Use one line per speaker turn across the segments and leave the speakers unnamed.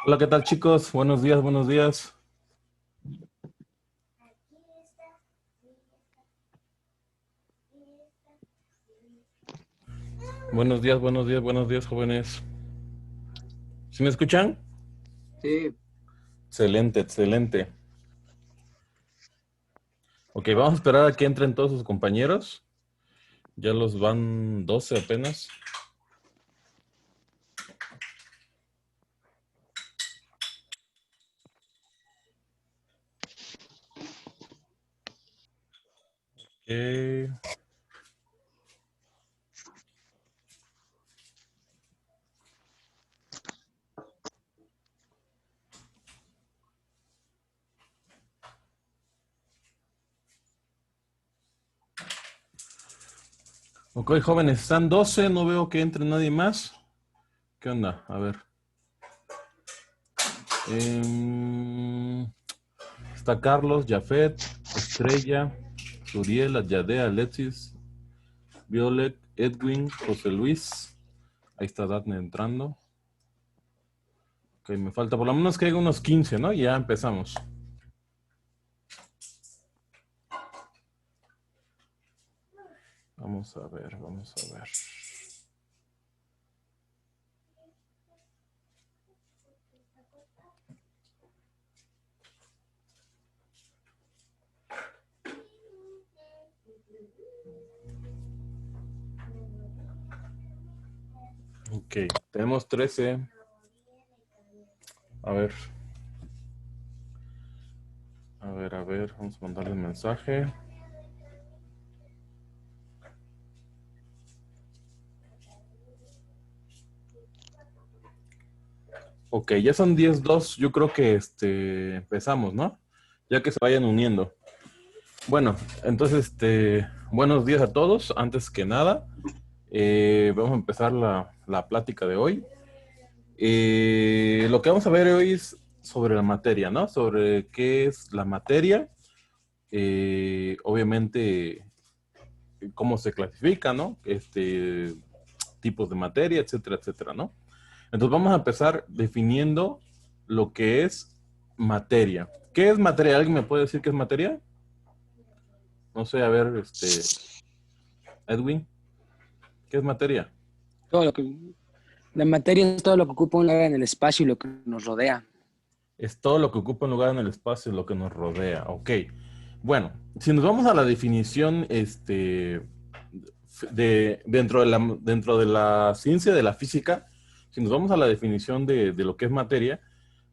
Hola, ¿qué tal, chicos? Buenos días, buenos días. Buenos días, buenos días, buenos días, jóvenes. ¿Sí me escuchan?
Sí,
Excelente, excelente. Ok, vamos a esperar a que entren todos sus compañeros. Ya los van 12 apenas. Ok, ok, jóvenes, están 12, no veo que entre nadie más. ¿Qué onda? A ver. Em, Está Carlos, Jafet, Estrella, Suriel, Yadea, Alexis, Violet, Edwin, José Luis. Ahí está Daphne entrando. Ok, me falta por lo menos que haya unos 15, ¿no? Y ya empezamos. Vamos a ver, vamos a ver. Ok, tenemos 13. A ver, a ver, vamos a mandarle un mensaje. Ok, ya son 10:02. Yo creo que empezamos, ¿no? Ya que se vayan uniendo. Bueno, entonces, buenos días a todos. Antes que nada, vamos a empezar la plática de hoy. Lo que vamos a ver hoy es sobre la materia, ¿no? Sobre qué es la materia. Obviamente, cómo se clasifica, ¿no? Tipos de materia, etcétera, etcétera, ¿no? Entonces vamos a empezar definiendo lo que es materia. ¿Qué es materia? ¿Alguien me puede decir qué es materia? No sé, a ver, Edwin, ¿qué es materia?
todo lo que la materia es todo lo que ocupa un lugar en el espacio y lo que nos rodea.
Es todo lo que ocupa un lugar en el espacio, lo que nos rodea. Ok. Bueno, si nos vamos a la definición, dentro de la ciencia de la física, si nos vamos a la definición de lo que es materia,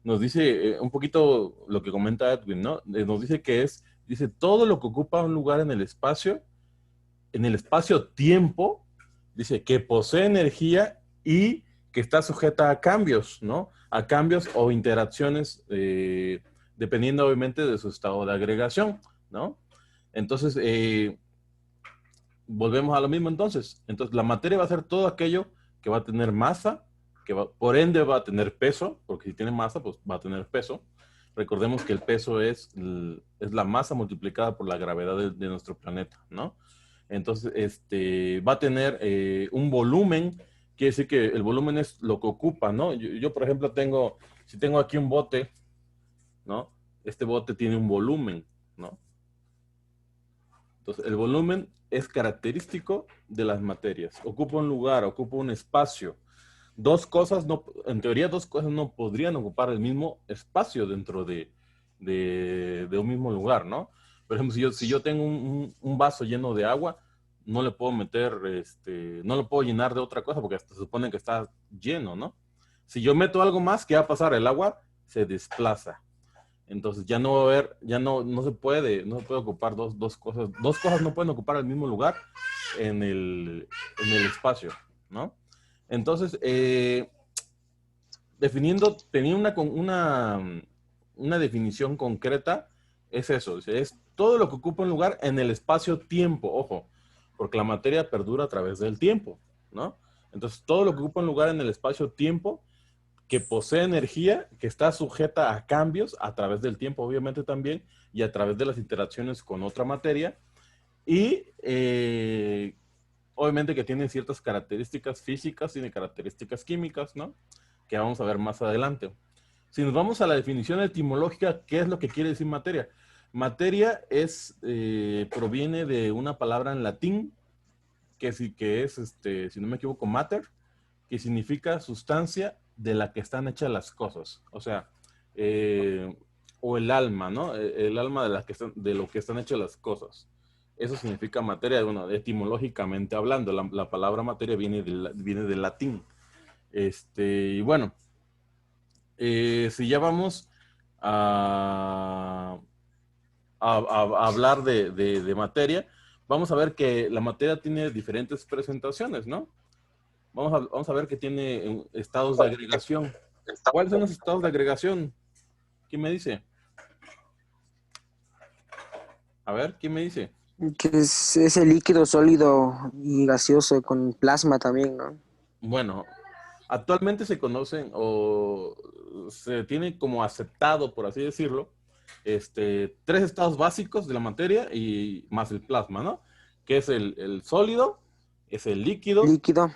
nos dice un poquito lo que comenta Edwin, ¿no? Nos dice que dice, todo lo que ocupa un lugar en el espacio-tiempo, dice que posee energía y que está sujeta a cambios, ¿no? A cambios o interacciones, dependiendo obviamente de su estado de agregación, ¿no? Entonces, volvemos a lo mismo entonces. Entonces, la materia va a ser todo aquello que va a tener masa, por ende va a tener peso, porque si tiene masa, pues va a tener peso. Recordemos que el peso es la masa multiplicada por la gravedad de nuestro planeta, ¿no? Entonces, va a tener un volumen, quiere decir que el volumen es lo que ocupa, ¿no? Yo, por ejemplo, si tengo aquí un bote, ¿no? Este bote tiene un volumen, ¿no? Entonces, el volumen es característico de las materias. Ocupa un lugar, ocupa un espacio. En teoría, dos cosas no podrían ocupar el mismo espacio dentro de un mismo lugar, ¿no? Por ejemplo, si yo tengo un vaso lleno de agua, no le puedo meter, no lo puedo llenar de otra cosa porque hasta se supone que está lleno, ¿no? Si yo meto algo más, ¿qué va a pasar? El agua se desplaza. Entonces ya no va a haber, ya no se puede ocupar dos cosas no pueden ocupar el mismo lugar en el espacio, ¿no? Entonces, tenía una definición concreta, es eso, es todo lo que ocupa un lugar en el espacio-tiempo, ojo, porque la materia perdura a través del tiempo, ¿no? Entonces, todo lo que ocupa un lugar en el espacio-tiempo que posee energía, que está sujeta a cambios a través del tiempo, obviamente también, y a través de las interacciones con otra materia, y obviamente que tiene ciertas características físicas, tiene características químicas, ¿no? Que vamos a ver más adelante. Si nos vamos a la definición etimológica, ¿qué es lo que quiere decir materia? Materia proviene de una palabra en latín, que es, si no me equivoco, mater, que significa sustancia de la que están hechas las cosas. O sea, o el alma, ¿no? El alma de lo que están hechas las cosas. Eso significa materia, bueno, etimológicamente hablando. La palabra materia viene del latín. Y bueno, si ya vamos a hablar de materia, vamos a ver que la materia tiene diferentes presentaciones, ¿no? Vamos a ver que tiene estados de agregación. ¿Cuáles son los estados de agregación? ¿Quién me dice? A ver, ¿quién me dice?
Que es ese líquido sólido y gaseoso con plasma también, ¿no?
Bueno, actualmente se conocen o se tiene como aceptado, por así decirlo, tres estados básicos de la materia y más el plasma, ¿no? Que es el sólido, es el líquido,
Líquido,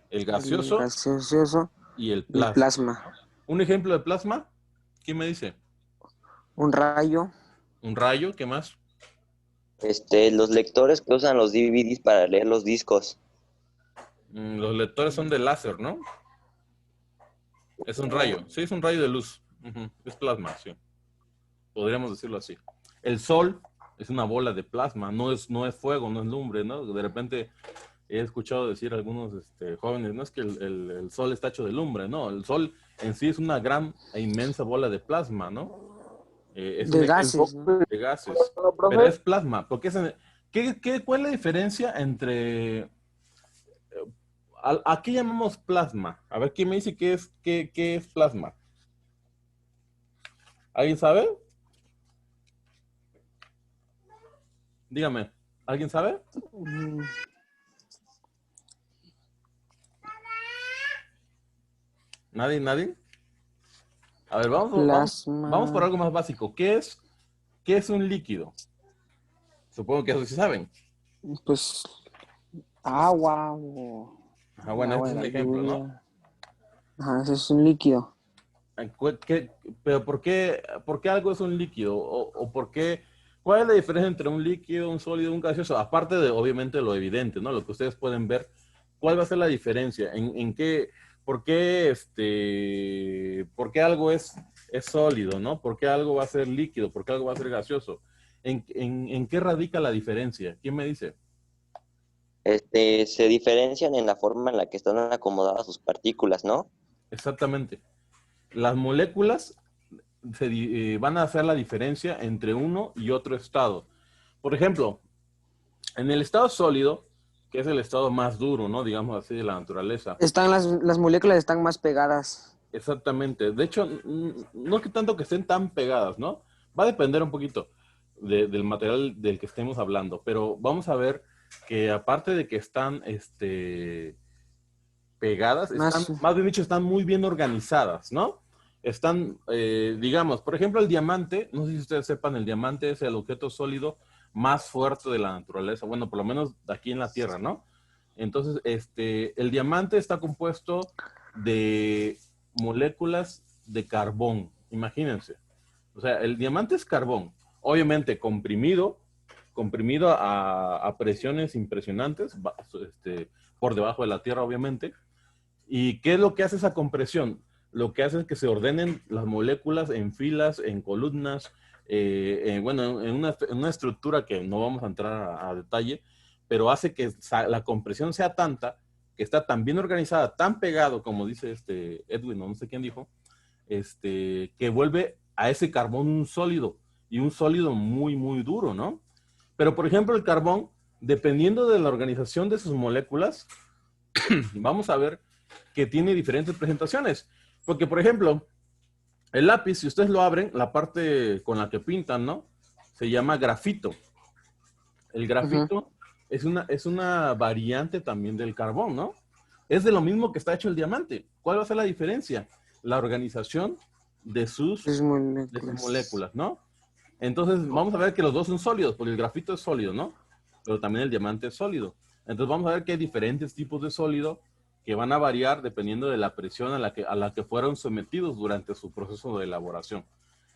el
el
gaseoso
gaseoso
y el
y el
plasma,
plasma.
¿no? Un ejemplo de plasma, ¿quién me dice?
Un rayo,
Un rayo, ¿qué más?
Los lectores que usan los DVDs para leer los discos.
Los lectores son de láser, ¿no? Es un rayo, sí, es un rayo de luz. Ujú, es plasma, sí. Podríamos decirlo así. El sol es una bola de plasma, no es fuego, no es lumbre, ¿no? De repente he escuchado decir a algunos jóvenes, no es que el sol está hecho de lumbre, no, el sol en sí es una gran e inmensa bola de plasma, ¿no? Es un
de
ejemplo
gases, ¿no?
de gases, pero es plasma, porque ¿cuál es la diferencia entre ¿a qué llamamos plasma? A ver, ¿quién me dice qué es plasma? ¿Alguien sabe? Dígame, ¿alguien sabe?
Mm,
¿Nadie? ¿Nadie? A ver, vamos por
Plasma,
algo más básico. ¿Qué es un líquido? Supongo que eso sí saben.
pues agua o
Ajá,
el
bueno, este
agua
es
de
un
la
ejemplo, ¿no?
lluvia. Ajá, ese es un líquido.
Pero ¿por qué algo es un líquido? ¿O por qué? ¿Cuál es la diferencia entre un líquido, un sólido, un gaseoso? Aparte de, obviamente, lo evidente, ¿no? Lo que ustedes pueden ver. ¿Cuál va a ser la diferencia? ¿En qué? ¿Por qué algo es sólido, ¿no? ¿Por qué algo va a ser líquido? ¿Por qué algo va a ser gaseoso? ¿En qué radica la diferencia? ¿Quién me dice?
Se diferencian en la forma en la que están acomodadas sus partículas, ¿no?
Exactamente. Las moléculas van a hacer la diferencia entre uno y otro estado. Por ejemplo, en el estado sólido, que es el estado más duro, ¿no? Digamos así, de la naturaleza.
Están las moléculas están más pegadas.
Exactamente. De hecho, no que tanto que estén tan pegadas, ¿no? Va a depender un poquito del material del que estemos hablando, pero vamos a ver que aparte de que están pegadas,
Más,
más bien dicho, están muy bien organizadas, ¿no? Están, digamos, por ejemplo, el diamante, no sé si ustedes sepan, el diamante es el objeto sólido más fuerte de la naturaleza, bueno, por lo menos aquí en la Tierra, ¿no? Entonces, el diamante está compuesto de moléculas de carbón, imagínense. O sea, el diamante es carbón, obviamente comprimido a presiones impresionantes, por debajo de la Tierra, obviamente. ¿Y qué es lo que hace esa compresión? Lo que hace es que se ordenen las moléculas en filas, en columnas, bueno, en una estructura que no vamos a entrar a detalle, pero hace que la compresión sea tanta, que está tan bien organizada, tan pegado, como dice Edwin, no sé quién dijo, que vuelve a ese carbón un sólido, y un sólido muy, muy duro, ¿no? Pero, por ejemplo, el carbón, dependiendo de la organización de sus moléculas, vamos a ver que tiene diferentes presentaciones. Porque, por ejemplo, el lápiz, si ustedes lo abren, la parte con la que pintan, ¿no? Se llama grafito. El
ujú.
grafito es una variante también del carbón, ¿no? Es de lo mismo que está hecho el diamante. ¿Cuál va a ser la diferencia? La organización de sus,
Es
de sus
moléculas.
moléculas, ¿no? Entonces, vamos a ver que los dos son sólidos, porque el grafito es sólido, ¿no? Pero también el diamante es sólido. Entonces, vamos a ver que hay diferentes tipos de sólido que van a variar dependiendo de la presión a la que fueron sometidos durante su proceso de elaboración.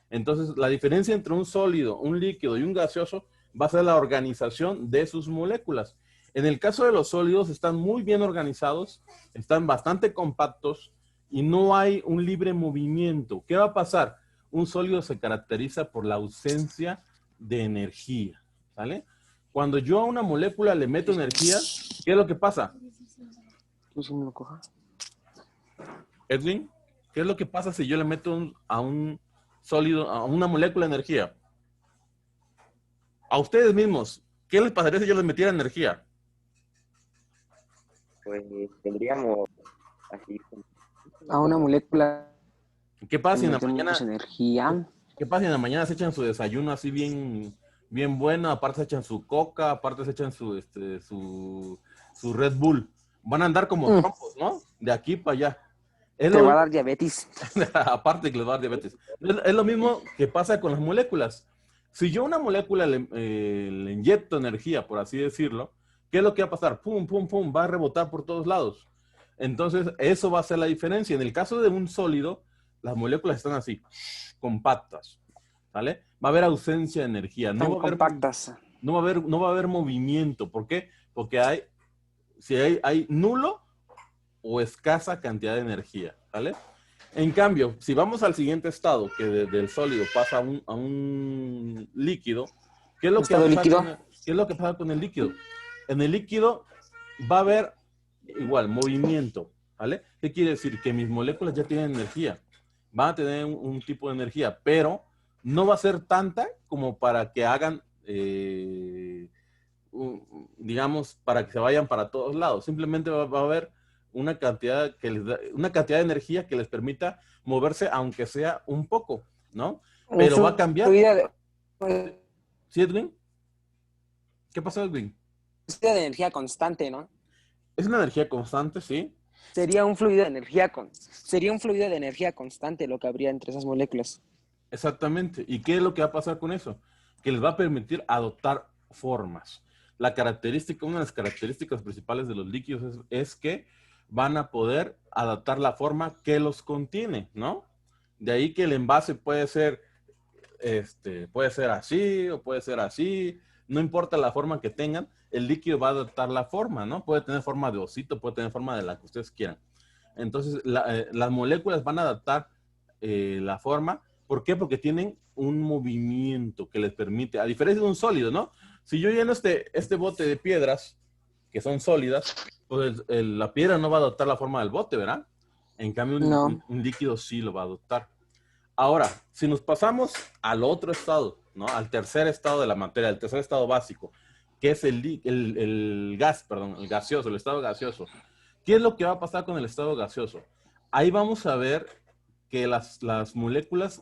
Entonces, la diferencia entre un sólido, un líquido y un gaseoso va a ser la organización de sus moléculas. En el caso de los sólidos, están muy bien organizados, están bastante compactos y no hay un libre movimiento. ¿Qué va a pasar? Un sólido se caracteriza por la ausencia de energía, ¿vale? Cuando yo a una molécula le meto energía, ¿qué es lo que pasa? Edwin, ¿qué es lo que pasa si yo le meto a un sólido, a una molécula de energía? A ustedes mismos, ¿qué les pasaría si yo les metiera energía?
Pues tendríamos así.
A una molécula
¿Qué pasa si en la
metemos
mañana,
energía.
qué pasa si en la mañana se echan su desayuno así bien, bien bueno, aparte se echan su coca, aparte se echan su Red Bull? Van a andar como trompos, ¿no? De aquí para allá. Es
Te
lo
va a dar diabetes.
aparte que les va a dar diabetes. Es lo mismo que pasa con las moléculas. Si yo a una molécula le inyecto energía, por así decirlo, ¿qué es lo que va a pasar? Pum, pum, pum, va a rebotar por todos lados. Entonces, eso va a ser la diferencia. En el caso de un sólido, las moléculas están así, compactas, ¿vale? Va a haber ausencia de energía.
Tan compactas.
No va a haber movimiento. ¿Por qué? Porque hay nulo o escasa cantidad de energía, ¿vale? En cambio, si vamos al siguiente estado, que del sólido pasa a un líquido, ¿qué es lo que ¿qué es lo que pasa con el líquido? En el líquido va a haber igual movimiento, ¿vale? ¿Qué quiere decir? Que mis moléculas ya tienen energía, van a tener un tipo de energía, pero no va a ser tanta como para que hagan, digamos, para que se vayan para todos lados. Simplemente va a haber una cantidad de energía que les permita moverse, aunque sea un poco, ¿no? Pero va a cambiar. ¿Sí, Edwin? ¿Qué pasó, Edwin?
De energía constante, ¿no?
Es una energía constante, sí.
Sería un fluido de energía constante lo que habría entre esas moléculas.
Exactamente. ¿Y qué es lo que va a pasar con eso? Que les va a permitir adoptar formas. Una de las características principales de los líquidos es que van a poder adaptar la forma que los contiene, ¿no? De ahí que el envase puede ser así o puede ser así, no importa la forma que tengan, el líquido va a adaptar la forma, ¿no? Puede tener forma de osito, puede tener forma de la que ustedes quieran. Entonces, las moléculas van a adaptar la forma. ¿Por qué? Porque tienen un movimiento que les permite, a diferencia de un sólido, ¿no? Si yo lleno este bote de piedras, que son sólidas, pues la piedra no va a adoptar la forma del bote, ¿verdad? En cambio, un líquido sí lo va a adoptar. Ahora, si nos pasamos al otro estado, ¿no? Al tercer estado de la materia, al tercer estado básico, que es el gaseoso, el estado gaseoso. ¿Qué es lo que va a pasar con el estado gaseoso? Ahí vamos a ver que las moléculas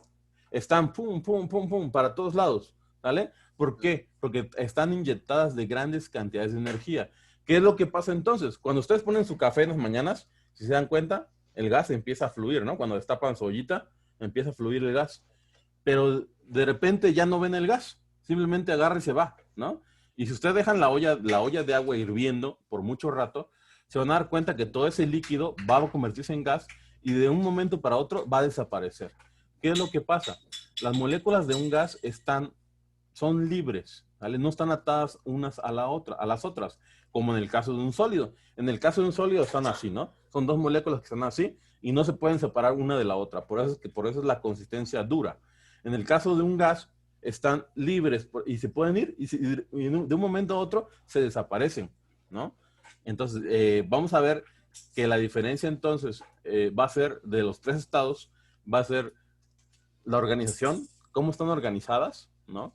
están pum, pum, pum, pum, para todos lados, ¿vale? ¿Por qué? Porque están inyectadas de grandes cantidades de energía. ¿Qué es lo que pasa entonces? Cuando ustedes ponen su café en las mañanas, si se dan cuenta, el gas empieza a fluir, ¿no? Cuando destapan su ollita, empieza a fluir el gas. Pero de repente ya no ven el gas, simplemente agarra y se va, ¿no? Y si ustedes dejan la olla de agua hirviendo por mucho rato, se van a dar cuenta que todo ese líquido va a convertirse en gas y de un momento para otro va a desaparecer. ¿Qué es lo que pasa? Las moléculas de un gas son libres, ¿vale? No están atadas unas a las otras, como en el caso de un sólido. En el caso de un sólido están así, ¿no? Son dos moléculas que están así y no se pueden separar una de la otra. Por eso es la consistencia dura. En el caso de un gas, están libres y se pueden ir y de un momento a otro se desaparecen, ¿no? Entonces, vamos a ver que la diferencia entonces va a ser de los tres estados, va a ser la organización, cómo están organizadas, ¿no?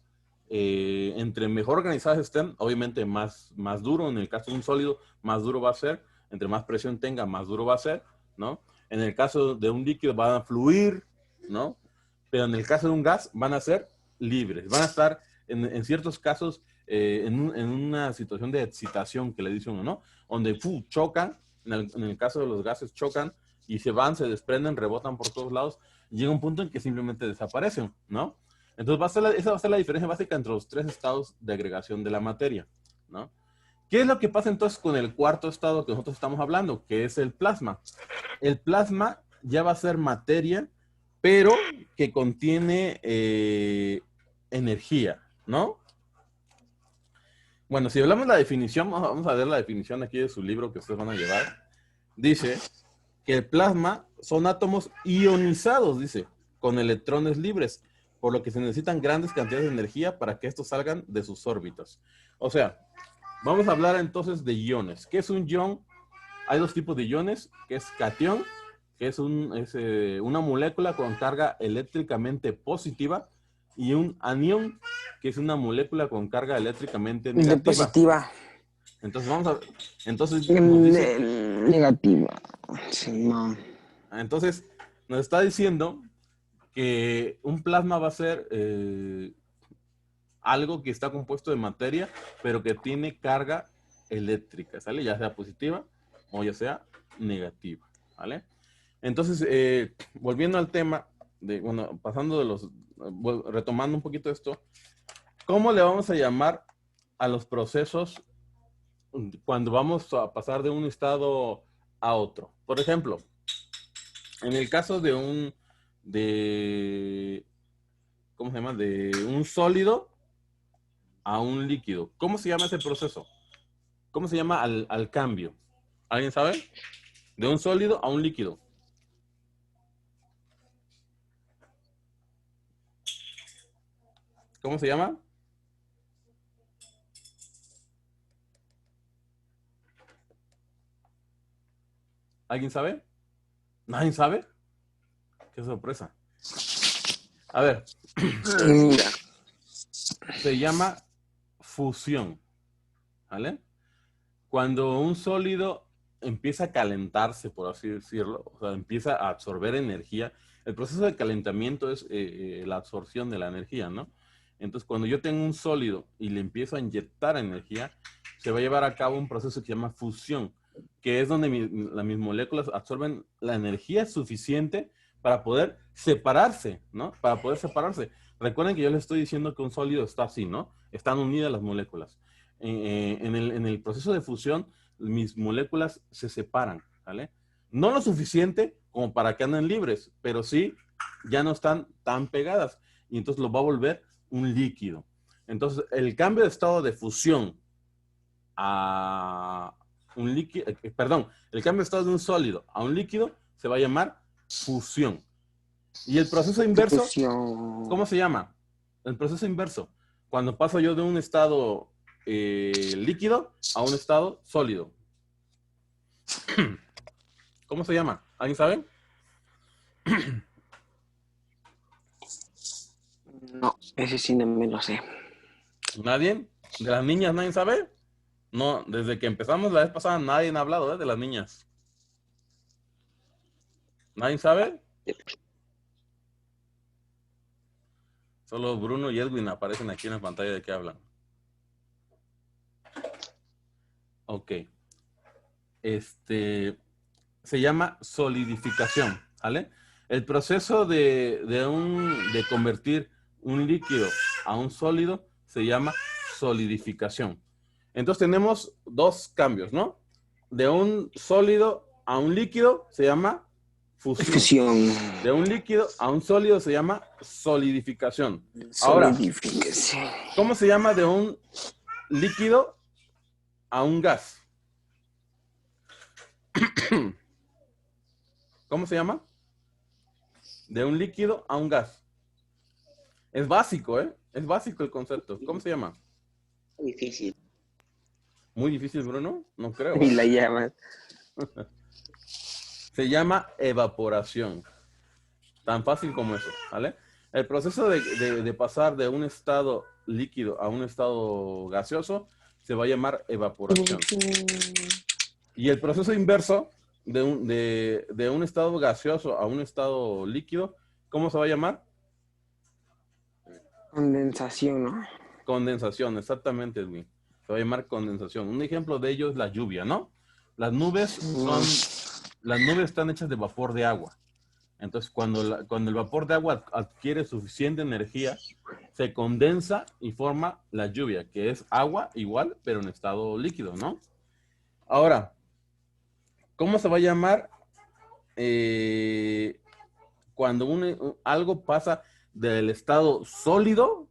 Entre mejor organizadas estén, obviamente más duro. En el caso de un sólido, más duro va a ser. Entre más presión tenga, más duro va a ser, ¿no? En el caso de un líquido van a fluir, ¿no? Pero en el caso de un gas van a ser libres. Van a estar, en ciertos casos, en una situación de excitación, que le dice uno, ¿no? Donde chocan, en el caso de los gases chocan y se desprenden, rebotan por todos lados. Llega un punto en que simplemente desaparecen, ¿no? Entonces esa va a ser la diferencia básica entre los tres estados de agregación de la materia, ¿no? ¿Qué es lo que pasa entonces con el cuarto estado que nosotros estamos hablando? Que es el plasma. El plasma ya va a ser materia, pero que contiene energía, ¿no? Bueno, si hablamos de la definición, vamos a ver la definición aquí de su libro que ustedes van a llevar. Dice que el plasma son átomos ionizados, dice, con electrones libres, por lo que se necesitan grandes cantidades de energía para que estos salgan de sus órbitas. O sea, vamos a hablar entonces de iones. ¿Qué es un ion? Hay dos tipos de iones, que es catión, que es una molécula con carga eléctricamente positiva, y un anión, que es una molécula con carga eléctricamente negativa.
Positiva.
Entonces vamos a... Entonces nos dice...
Negativa. Sí, no.
Entonces nos está diciendo que un plasma va a ser algo que está compuesto de materia, pero que tiene carga eléctrica, ¿sale? Ya sea positiva o ya sea negativa, ¿vale? Entonces, volviendo al tema, bueno, pasando de retomando un poquito esto, ¿cómo le vamos a llamar a los procesos cuando vamos a pasar de un estado a otro? Por ejemplo, en el caso de ¿cómo se llama? De un sólido a un líquido. ¿Cómo se llama ese proceso? ¿Cómo se llama al cambio? ¿Alguien sabe? De un sólido a un líquido. ¿Cómo se llama? ¿Alguien sabe? ¿Nadie sabe? Qué sorpresa. A ver. Se llama fusión. ¿Vale? Cuando un sólido empieza a calentarse, por así decirlo, o sea, empieza a absorber energía, el proceso de calentamiento es la absorción de la energía, ¿no? Entonces, cuando yo tengo un sólido y le empiezo a inyectar energía, se va a llevar a cabo un proceso que se llama fusión, que es donde mis moléculas absorben la energía suficiente para poder separarse, ¿no? Para poder separarse. Recuerden que yo les estoy diciendo que un sólido está así, ¿no? Están unidas las moléculas. En el proceso de fusión, mis moléculas se separan, ¿vale? No lo suficiente como para que anden libres, pero sí ya no están tan pegadas y entonces lo va a volver un líquido. Entonces, el cambio de estado de fusión a un líquido, el cambio de estado de un sólido a un líquido se va a llamar fusión. Y el proceso inverso, ¿cómo se llama? El proceso inverso, cuando paso yo de un estado líquido a un estado sólido. ¿Cómo se llama? ¿Alguien sabe?
No, ese sí no me lo sé.
¿Nadie? ¿De las niñas nadie sabe? No, desde que empezamos la vez pasada nadie ha hablado de las niñas. ¿Nadie sabe? Solo Bruno y Edwin aparecen aquí en la pantalla de qué hablan. Ok. Se llama solidificación, ¿vale? El proceso de convertir un líquido a un sólido se llama solidificación. Entonces tenemos dos cambios, ¿no? De un sólido a un líquido se llama fusión. De un líquido a un sólido se llama solidificación. Ahora, ¿cómo se llama de un líquido a un gas? ¿Cómo se llama? De un líquido a un gas. Es básico, ¿eh? Es básico el concepto. ¿Cómo se llama?
Difícil.
Muy difícil, Bruno. No creo.
Y la llamas.
Se llama evaporación. Tan fácil como eso, ¿vale? El proceso de pasar de un estado líquido a un estado gaseoso se va a llamar evaporación. Y el proceso inverso de un estado gaseoso a un estado líquido, ¿cómo se va a llamar?
Condensación, ¿no?
Condensación, exactamente, Edwin. Se va a llamar condensación. Un ejemplo de ello es la lluvia, ¿no? Las nubes están hechas de vapor de agua. Entonces, cuando el vapor de agua adquiere suficiente energía, se condensa y forma la lluvia, que es agua igual, pero en estado líquido, ¿no? Ahora, ¿cómo se va a llamar cuando algo pasa del estado sólido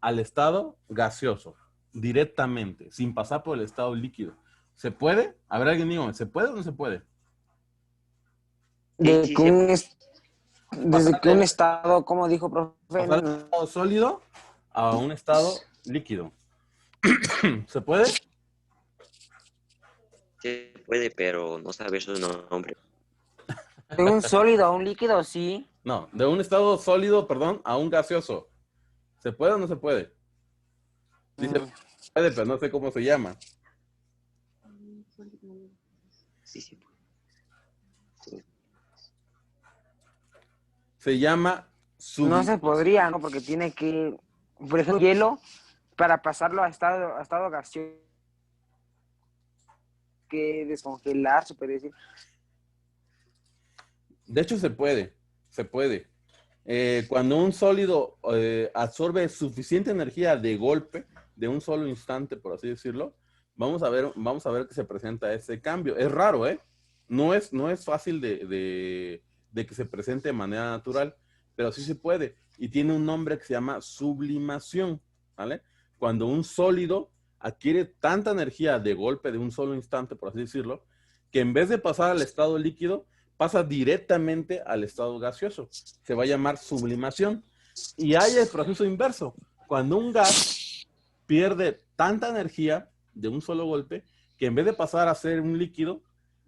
al estado gaseoso? Directamente, sin pasar por el estado líquido. ¿Se puede? A ver, alguien dígame, ¿se puede o no se puede?
De
Sí,
que desde que un estado, como dijo profe,
Pasar de un estado sólido a un estado líquido. ¿Se puede?
se puede, pero no saber su nombre.
de un sólido a un líquido, sí.
No, de un estado sólido, perdón, a un gaseoso. ¿Se puede o no se puede? Dice, puede, pero no sé cómo se llama.
Sí, sí puede.
Se llama
No se podría, ¿no? Porque tiene que, por ejemplo, hielo, para pasarlo a estado gaseoso, que descongelar, se puede decir.
De hecho, se puede. Se puede. Cuando un sólido absorbe suficiente energía de golpe, de un solo instante, por así decirlo, vamos a ver que se presenta ese cambio. Es raro, ¿eh? No es fácil de que se presente de manera natural, pero sí se puede. Y tiene un nombre que se llama sublimación, ¿vale? Cuando un sólido adquiere tanta energía de golpe de un solo instante, por así decirlo, que en vez de pasar al estado líquido, pasa directamente al estado gaseoso. Se va a llamar sublimación. Y hay el proceso inverso. Cuando un gas pierde tanta energía de un solo golpe, que en vez de pasar a ser un líquido,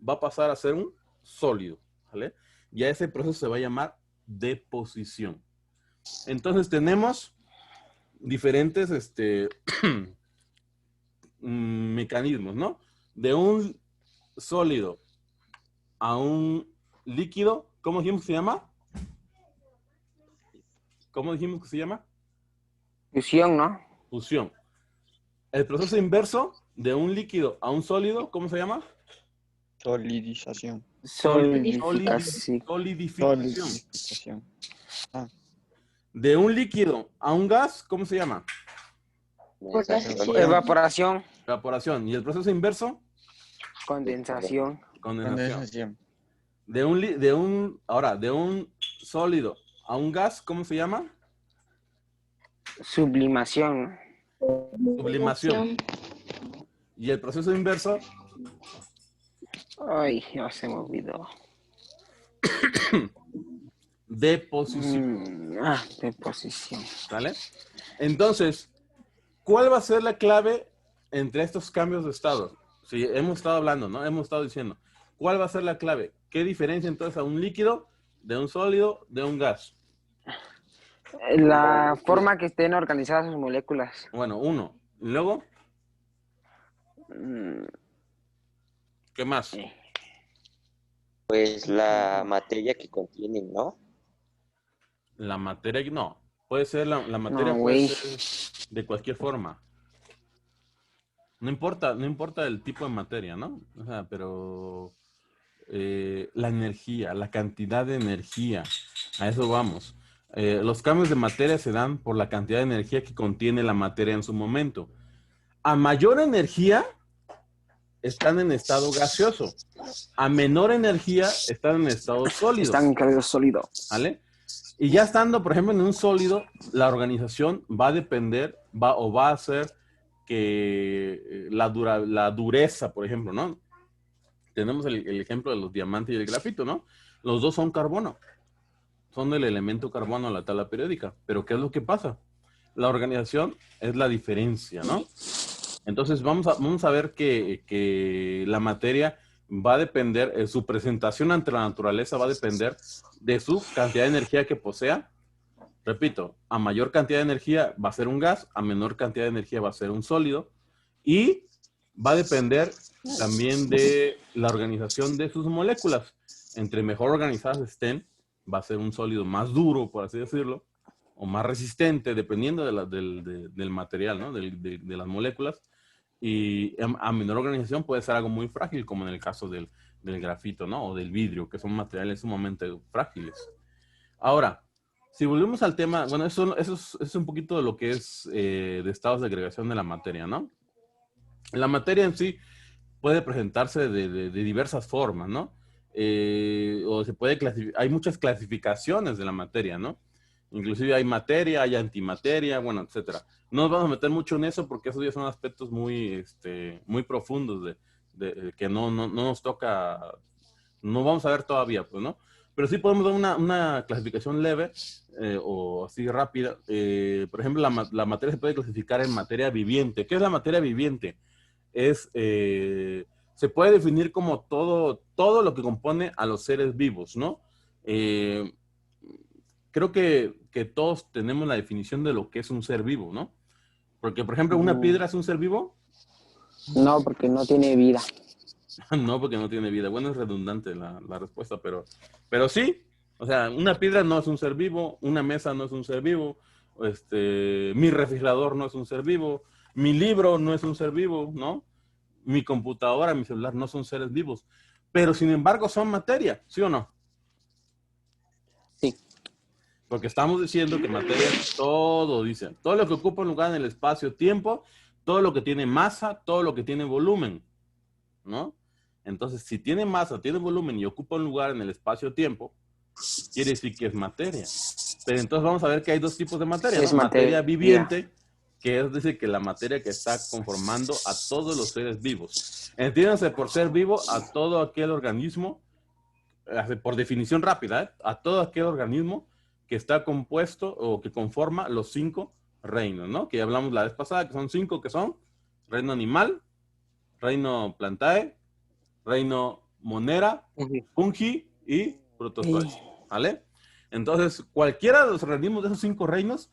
va a pasar a ser un sólido. ¿Vale? Y a ese proceso se va a llamar deposición. Entonces tenemos diferentes mecanismos, ¿no? De un sólido a un líquido, ¿cómo dijimos que se llama? ¿Cómo dijimos que se llama?
Fusión, ¿no?
Fusión. El proceso inverso de un líquido a un sólido, ¿cómo se llama?
Solidización.
Solidificación.
Solidificación.
Solidificación. Ah,
De un líquido a un gas, ¿cómo se llama?
Evaporación.
Evaporación. ¿Y el proceso inverso?
Condensación.
Condensación. De un sólido a un gas, ¿cómo se llama?
Sublimación.
Sublimación. Y el proceso inverso,
Ay, ya se me olvidó.
deposición.
Deposición.
¿Vale? Entonces, ¿cuál va a ser la clave entre estos cambios de estado? Sí, hemos estado hablando, ¿no? Hemos estado diciendo, ¿cuál va a ser la clave? ¿Qué diferencia entonces a un líquido, de un sólido, de un gas?
La forma que estén organizadas sus moléculas.
Bueno, uno. ¿Y luego? ¿Qué más?
Pues la materia que contienen, ¿no?
La materia, no. Puede ser, la materia
No,
puede
güey.
ser de cualquier forma. No importa el tipo de materia, ¿no? O sea, pero la energía, la cantidad de energía, a eso vamos. Los cambios de materia se dan por la cantidad de energía que contiene la materia en su momento. A mayor energía, están en estado gaseoso. A menor energía, están en estado sólido.
Están en cabello sólido.
¿Vale? Y ya estando, por ejemplo, en un sólido, la organización va a depender, va a hacer que la dureza, por ejemplo, ¿no? Tenemos el ejemplo de los diamantes y el grafito, ¿no? Los dos son carbono. Son el elemento carbono a la tabla periódica. Pero ¿qué es lo que pasa? La organización es la diferencia, ¿no? Entonces vamos a ver que la materia va a depender, su presentación ante la naturaleza va a depender de su cantidad de energía que posea. Repito, a mayor cantidad de energía va a ser un gas, a menor cantidad de energía va a ser un sólido, y va a depender también de la organización de sus moléculas. Entre mejor organizadas estén, va a ser un sólido más duro, por así decirlo, o más resistente, dependiendo del material, ¿no? De las moléculas. Y a menor organización puede ser algo muy frágil, como en el caso del del grafito, ¿no? O del vidrio, que son materiales sumamente frágiles. Ahora, si volvemos al tema, bueno, eso es un poquito de lo que es de estados de agregación de la materia, ¿no? La materia en sí puede presentarse de diversas formas, ¿no? O se puede clasificar, hay muchas clasificaciones de la materia, ¿no? Inclusive hay materia, hay antimateria, bueno, etcétera. No nos vamos a meter mucho en eso porque esos ya son aspectos muy, muy profundos que no nos toca, no vamos a ver todavía, pues, ¿no? Pero sí podemos dar una clasificación leve o así rápida. Por ejemplo, la materia se puede clasificar en materia viviente. ¿Qué es la materia viviente? Se puede definir como todo lo que compone a los seres vivos, ¿no? Creo que todos tenemos la definición de lo que es un ser vivo, ¿no? Porque, por ejemplo, ¿una piedra es un ser vivo?
No, porque no tiene vida.
No, porque no tiene vida. Bueno, es redundante la respuesta, pero sí. O sea, una piedra no es un ser vivo, una mesa no es un ser vivo, mi refrigerador no es un ser vivo, mi libro no es un ser vivo, ¿no? Mi computadora, mi celular no son seres vivos. Pero, sin embargo, son materia, ¿sí o no?
Sí.
Porque estamos diciendo que materia es todo, dice. Todo lo que ocupa un lugar en el espacio-tiempo, todo lo que tiene masa, todo lo que tiene volumen, ¿no? Entonces, si tiene masa, tiene volumen y ocupa un lugar en el espacio-tiempo, quiere decir que es materia. Pero entonces vamos a ver que hay dos tipos de materia, ¿no?
Es
Materia
materia.
viviente, que es decir, que la materia que está conformando a todos los seres vivos. Entiéndanse por ser vivo a todo aquel organismo, por definición rápida, a todo aquel organismo que está compuesto o que conforma los 5 reinos, ¿no? Que ya hablamos la vez pasada, que son 5, que son reino animal, reino plantae, reino monera, fungi y protozoa, ¿vale? Entonces, cualquiera de los organismos de esos 5 reinos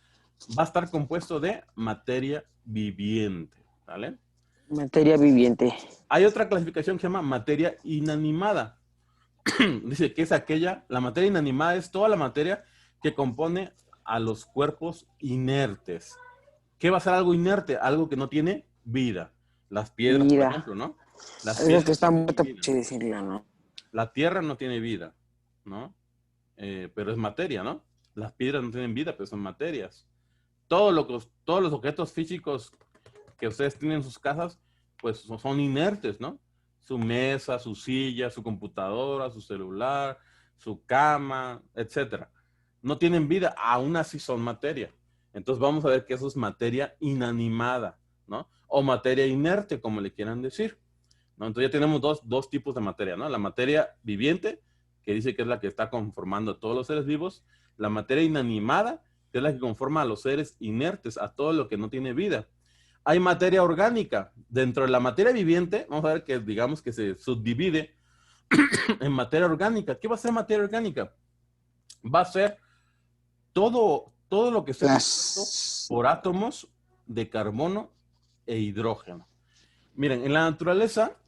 va a estar compuesto de materia viviente, ¿vale?
Materia viviente.
Hay otra clasificación que se llama materia inanimada. Dice que es la materia inanimada es toda la materia que compone a los cuerpos inertes. ¿Qué va a ser algo inerte? Algo que no tiene vida. Las piedras, por ejemplo, ¿no? Las
Es
piedras
que está muerto,
no
por así decirlo, ¿no?
La tierra no tiene vida, ¿no? Pero es materia, ¿no? Las piedras no tienen vida, pero son materias. Todos los objetos físicos que ustedes tienen en sus casas, pues son inertes, ¿no? Su mesa, su silla, su computadora, su celular, su cama, etcétera. No tienen vida, aún así son materia. Entonces vamos a ver que eso es materia inanimada, ¿no? O materia inerte, como le quieran decir, ¿no? Entonces ya tenemos dos tipos de materia, ¿no? La materia viviente, que dice que es la que está conformando a todos los seres vivos. La materia inanimada, que es la que conforma a los seres inertes, a todo lo que no tiene vida. Hay materia orgánica. Dentro de la materia viviente, vamos a ver que digamos que se subdivide en materia orgánica. ¿Qué va a ser materia orgánica? Va a ser todo lo que esté compuesto por átomos de carbono e hidrógeno. Miren, en la naturaleza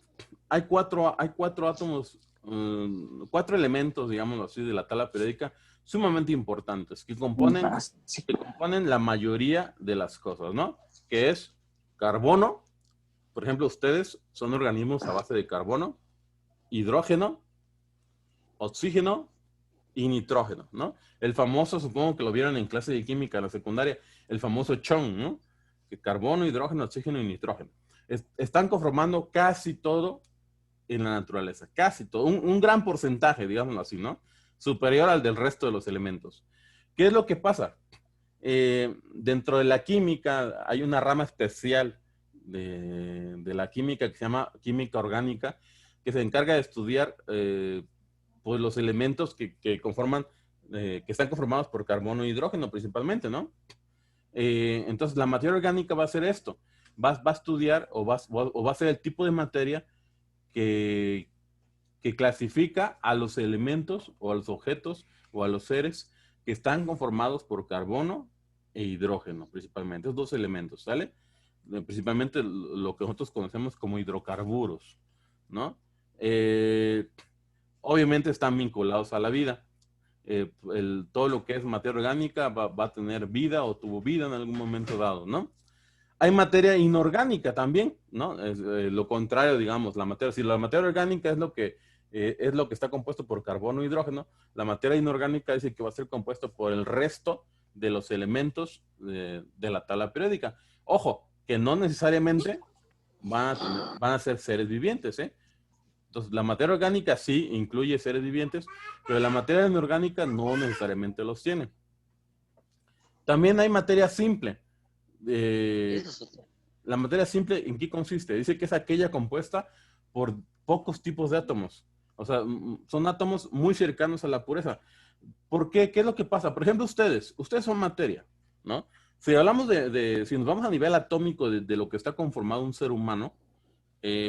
hay cuatro átomos, 4 elementos, digamos así, de la tabla periódica sumamente importantes que componen la mayoría de las cosas, ¿no? Que es carbono. Por ejemplo, ustedes son organismos a base de carbono, hidrógeno, oxígeno y nitrógeno, ¿no? El famoso, supongo que lo vieron en clase de química en la secundaria, el famoso CHON, ¿no? Que carbono, hidrógeno, oxígeno y nitrógeno. Están conformando casi todo en la naturaleza, casi todo, un gran porcentaje, digámoslo así, ¿no? Superior al del resto de los elementos. ¿Qué es lo que pasa? Dentro de la química hay una rama especial de la química que se llama química orgánica, que se encarga de estudiar pues los elementos que conforman, que están conformados por carbono e hidrógeno principalmente, ¿no? Entonces la materia orgánica va a ser esto, va a estudiar o va a ser el tipo de materia que clasifica a los elementos o a los objetos o a los seres que están conformados por carbono e hidrógeno, principalmente, esos 2 elementos, ¿sale? Principalmente lo que nosotros conocemos como hidrocarburos, ¿no? Obviamente están vinculados a la vida. Todo lo que es materia orgánica va a tener vida o tuvo vida en algún momento dado, ¿no? Hay materia inorgánica también, ¿no? Es lo contrario, digamos, la materia. Si la materia orgánica es lo que es lo que está compuesto por carbono e hidrógeno. La materia inorgánica dice que va a ser compuesto por el resto de los elementos de la tabla periódica. Ojo, que no necesariamente van a ser seres vivientes, ¿eh? Entonces, la materia orgánica sí incluye seres vivientes, pero la materia inorgánica no necesariamente los tiene. También hay materia simple. La materia simple, ¿en qué consiste? Dice que es aquella compuesta por pocos tipos de átomos. O sea, son átomos muy cercanos a la pureza. ¿Por qué? ¿Qué es lo que pasa? Por ejemplo, ustedes son materia, ¿no? Si hablamos si nos vamos a nivel atómico de lo que está conformado un ser humano,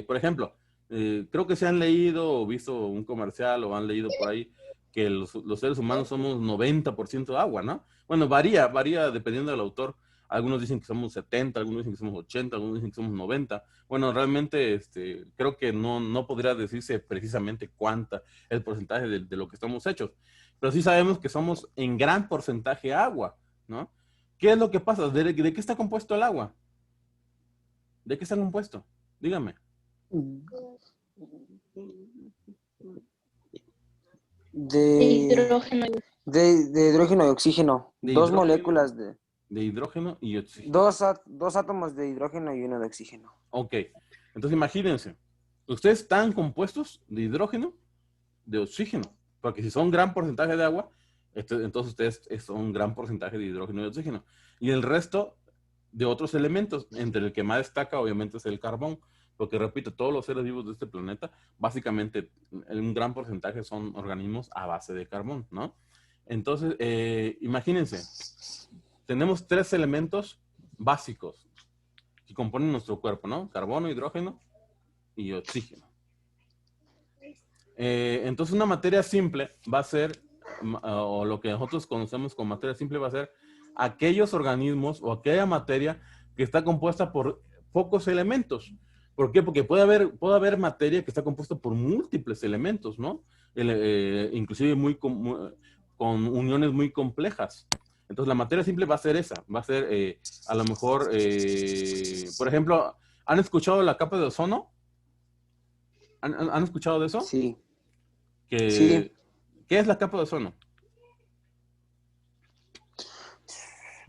por ejemplo, creo que se han leído o visto un comercial o han leído por ahí que los seres humanos somos 90% agua, ¿no? Bueno, varía dependiendo del autor. Algunos dicen que somos 70, algunos dicen que somos 80, algunos dicen que somos 90. Bueno, realmente creo que no podría decirse precisamente cuánta el porcentaje de lo que estamos hechos. Pero sí sabemos que somos en gran porcentaje agua, ¿no? ¿Qué es lo que pasa? ¿De qué está compuesto el agua? ¿De qué está compuesto? Dígame.
De
Hidrógeno.
de hidrógeno y oxígeno. Dos moléculas
de hidrógeno y oxígeno.
Dos átomos de hidrógeno y uno de oxígeno.
Ok. Entonces imagínense. Ustedes están compuestos de hidrógeno, de oxígeno. Porque si son un gran porcentaje de agua, entonces ustedes son un gran porcentaje de hidrógeno y oxígeno. Y el resto de otros elementos, entre el que más destaca obviamente es el carbón. Porque repito, todos los seres vivos de este planeta, básicamente un gran porcentaje son organismos a base de carbón, ¿no? Entonces, imagínense, tenemos 3 elementos básicos que componen nuestro cuerpo, ¿no? Carbono, hidrógeno y oxígeno. Entonces, una materia simple va a ser, o lo que nosotros conocemos como materia simple va a ser aquellos organismos o aquella materia que está compuesta por pocos elementos. ¿Por qué? Porque puede haber materia que está compuesta por múltiples elementos, ¿no? Inclusive con uniones muy complejas. Entonces, la materia simple va a ser esa. Va a ser, a lo mejor, por ejemplo, ¿han escuchado la capa de ozono? ¿Han escuchado de eso?
Sí.
Sí. ¿Qué es la capa de ozono?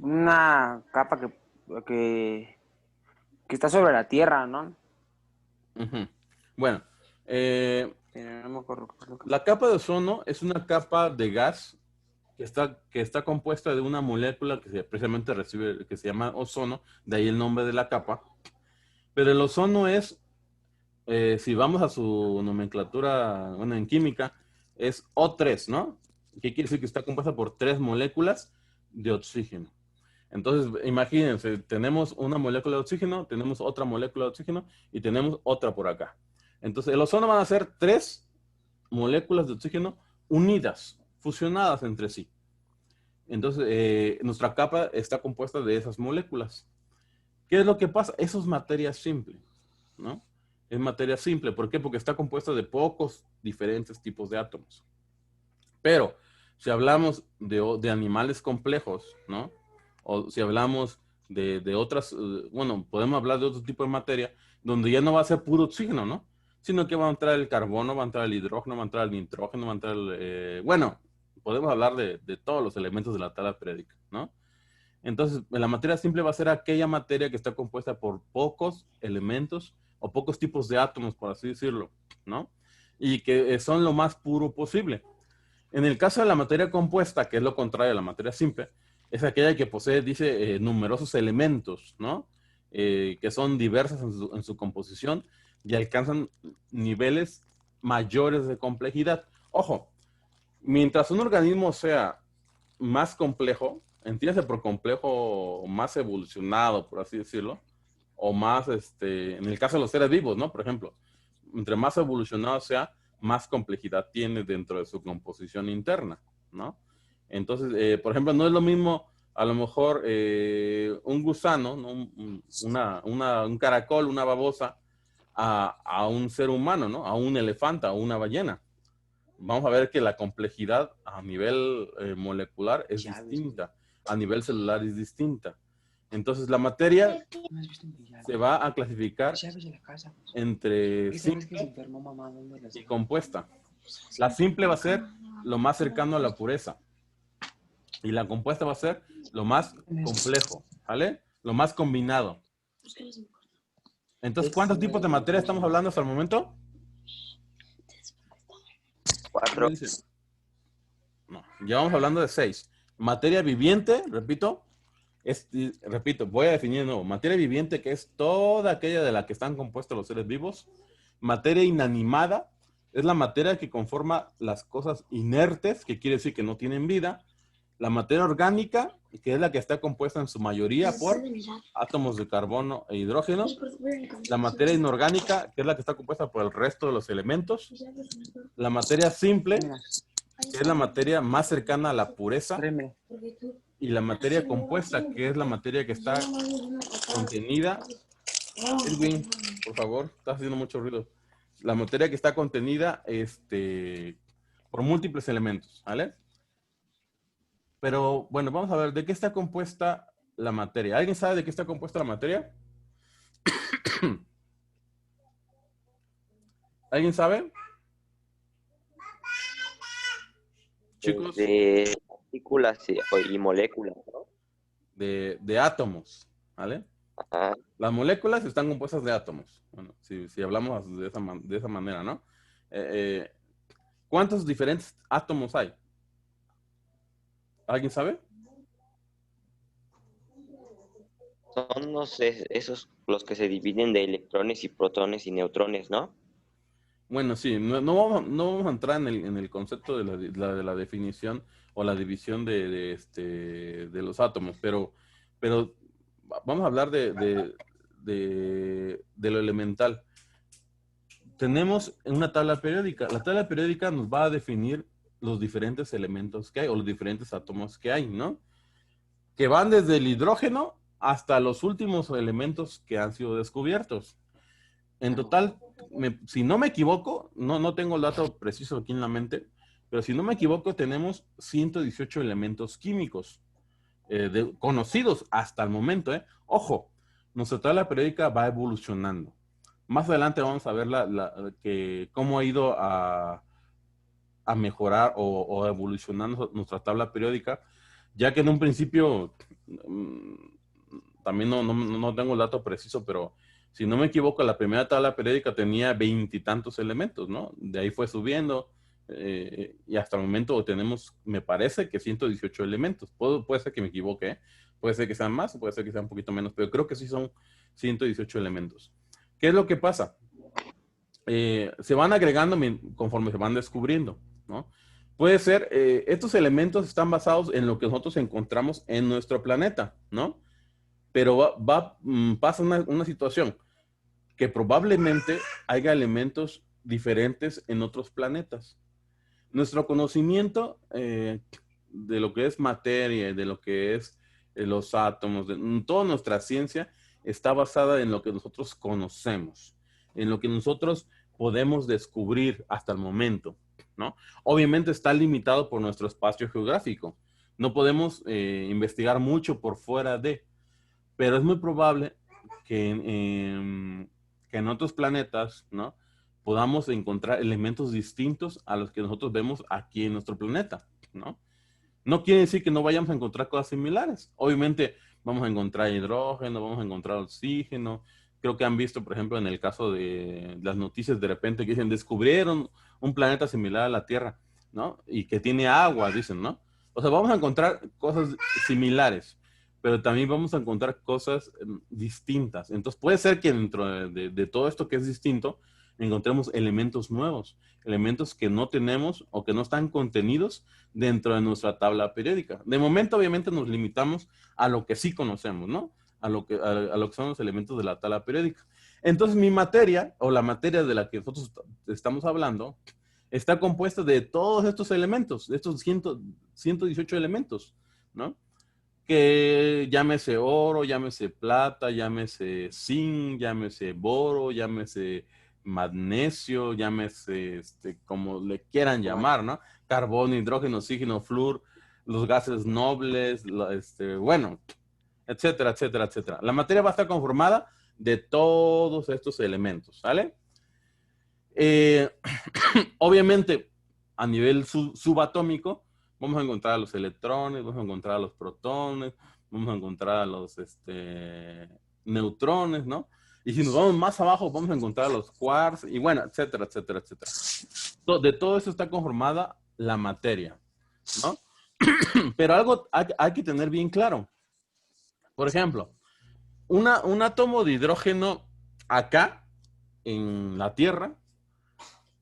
Una capa que está sobre la Tierra, ¿no?
Uh-huh. Bueno,
no me acuerdo.
La capa de ozono es una capa de gas que está compuesta de una molécula que precisamente que se llama ozono, de ahí el nombre de la capa. Pero el ozono es, si vamos a su nomenclatura, bueno, en química, es O3, ¿no? ¿Qué quiere decir? Que está compuesta por 3 moléculas de oxígeno. Entonces, imagínense, tenemos una molécula de oxígeno, tenemos otra molécula de oxígeno y tenemos otra por acá. Entonces, el ozono van a ser 3 moléculas de oxígeno unidas, fusionadas entre sí. Entonces, nuestra capa está compuesta de esas moléculas. ¿Qué es lo que pasa? Eso es materia simple, ¿no? Es materia simple. ¿Por qué? Porque está compuesta de pocos diferentes tipos de átomos. Pero, si hablamos de animales complejos, ¿no? O si hablamos de otras, bueno, podemos hablar de otro tipo de materia, donde ya no va a ser puro oxígeno, ¿no? Sino que va a entrar el carbono, va a entrar el hidrógeno, va a entrar el nitrógeno, va a entrar bueno, podemos hablar de todos los elementos de la tabla periódica, ¿no? Entonces, la materia simple va a ser aquella materia que está compuesta por pocos elementos o pocos tipos de átomos, por así decirlo, ¿no? Y que son lo más puro posible. En el caso de la materia compuesta, que es lo contrario a la materia simple, es aquella que posee, dice, numerosos elementos, ¿no? Que son diversas en su composición y alcanzan niveles mayores de complejidad. Ojo, mientras un organismo sea más complejo, entiéndase por complejo, más evolucionado, por así decirlo, o más, en el caso de los seres vivos, ¿no? Por ejemplo, entre más evolucionado sea, más complejidad tiene dentro de su composición interna, ¿no? Entonces, por ejemplo, no es lo mismo a lo mejor un gusano, ¿no? Un caracol, una babosa, a un ser humano, ¿no? A un elefante, a una ballena. Vamos a ver que la complejidad a nivel molecular es distinta, a nivel celular es distinta. Entonces, la materia se va a clasificar entre simple y compuesta, La simple va a ser lo más cercano a la pureza. Y la compuesta va a ser lo más complejo, ¿vale? Lo más combinado. Entonces, ¿cuántos tipos de materia estamos hablando hasta el momento?
4.
No, ya vamos hablando de 6. Materia viviente, repito, voy a definir de nuevo. Materia viviente, que es toda aquella de la que están compuestos los seres vivos. Materia inanimada, es la materia que conforma las cosas inertes, que quiere decir que no tienen vida. La materia orgánica, que es la que está compuesta en su mayoría por átomos de carbono e hidrógeno. La materia inorgánica, que es la que está compuesta por el resto de los elementos. La materia simple, que es la materia más cercana a la pureza. Y la materia compuesta, que es la materia que está contenida. Edwin, por favor, está haciendo mucho ruido. La materia que está contenida por múltiples elementos, ¿vale? Pero, bueno, vamos a ver, ¿de qué está compuesta la materia? ¿Alguien sabe de qué está compuesta la materia? ¿Alguien sabe? Chicos.
De partículas y moléculas, ¿no?
De átomos, ¿vale?
Ajá.
Las moléculas están compuestas de átomos. Bueno, si hablamos de esa manera, ¿no? ¿Cuántos diferentes átomos hay? ¿Alguien sabe?
Son, no sé, esos los que se dividen de electrones y protones y neutrones, ¿no?
Bueno, sí, no vamos a entrar en el concepto de la definición o la división de los átomos, pero vamos a hablar de lo elemental. Tenemos una tabla periódica. La tabla periódica nos va a definir los diferentes elementos que hay o los diferentes átomos que hay, ¿no? Que van desde el hidrógeno hasta los últimos elementos que han sido descubiertos. En total, si no me equivoco, no tengo el dato preciso aquí en la mente, pero si no me equivoco, tenemos 118 elementos químicos conocidos hasta el momento. Ojo, nuestra tabla periódica va evolucionando. Más adelante vamos a ver cómo ha ido a mejorar o evolucionando nuestra tabla periódica, ya que en un principio, también no tengo el dato preciso, pero si no me equivoco, la primera tabla periódica tenía 20 y tantos elementos, ¿no? De ahí fue subiendo y hasta el momento tenemos, me parece que 118 elementos. Puede ser que me equivoque, ¿eh? Puede ser que sean más, puede ser que sean un poquito menos, pero creo que sí son 118 elementos. ¿Qué es lo que pasa? Se van agregando conforme se van descubriendo, ¿no? Puede ser, estos elementos están basados en lo que nosotros encontramos en nuestro planeta, ¿no? Pero pasa una situación que probablemente haya elementos diferentes en otros planetas. Nuestro conocimiento de lo que es materia, de lo que es los átomos, toda nuestra ciencia está basada en lo que nosotros conocemos, en lo que nosotros podemos descubrir hasta el momento, ¿no? Obviamente está limitado por nuestro espacio geográfico. No podemos investigar mucho por fuera pero es muy probable que en otros planetas, ¿no? Podamos encontrar elementos distintos a los que nosotros vemos aquí en nuestro planeta, ¿no? No quiere decir que no vayamos a encontrar cosas similares. Obviamente vamos a encontrar hidrógeno, vamos a encontrar oxígeno. Creo que han visto, por ejemplo, en el caso de las noticias de repente que dicen, descubrieron un planeta similar a la Tierra, ¿no? Y que tiene agua, dicen, ¿no? O sea, vamos a encontrar cosas similares, pero también vamos a encontrar cosas distintas. Entonces puede ser que dentro de todo esto que es distinto, encontremos elementos nuevos, elementos que no tenemos o que no están contenidos dentro de nuestra tabla periódica. De momento, obviamente, nos limitamos a lo que sí conocemos, ¿no? A lo que son los elementos de la tabla periódica. Entonces, mi materia, o la materia de la que nosotros estamos hablando, está compuesta de todos estos elementos, de estos 118 elementos, ¿no? Que llámese oro, llámese plata, llámese zinc, llámese boro, llámese magnesio, llámese como le quieran llamar, ¿no? Carbono, hidrógeno, oxígeno, flúor, los gases nobles, bueno, etcétera, etcétera, etcétera. La materia va a estar conformada de todos estos elementos, ¿vale? Obviamente, a nivel subatómico, vamos a encontrar a los electrones, vamos a encontrar a los protones, vamos a encontrar a los neutrones, ¿no? Y si nos vamos más abajo, vamos a encontrar a los quarks, y bueno, etcétera, etcétera, etcétera. De todo eso está conformada la materia, ¿no? Pero algo hay que tener bien claro. Por ejemplo, un átomo de hidrógeno acá, en la Tierra,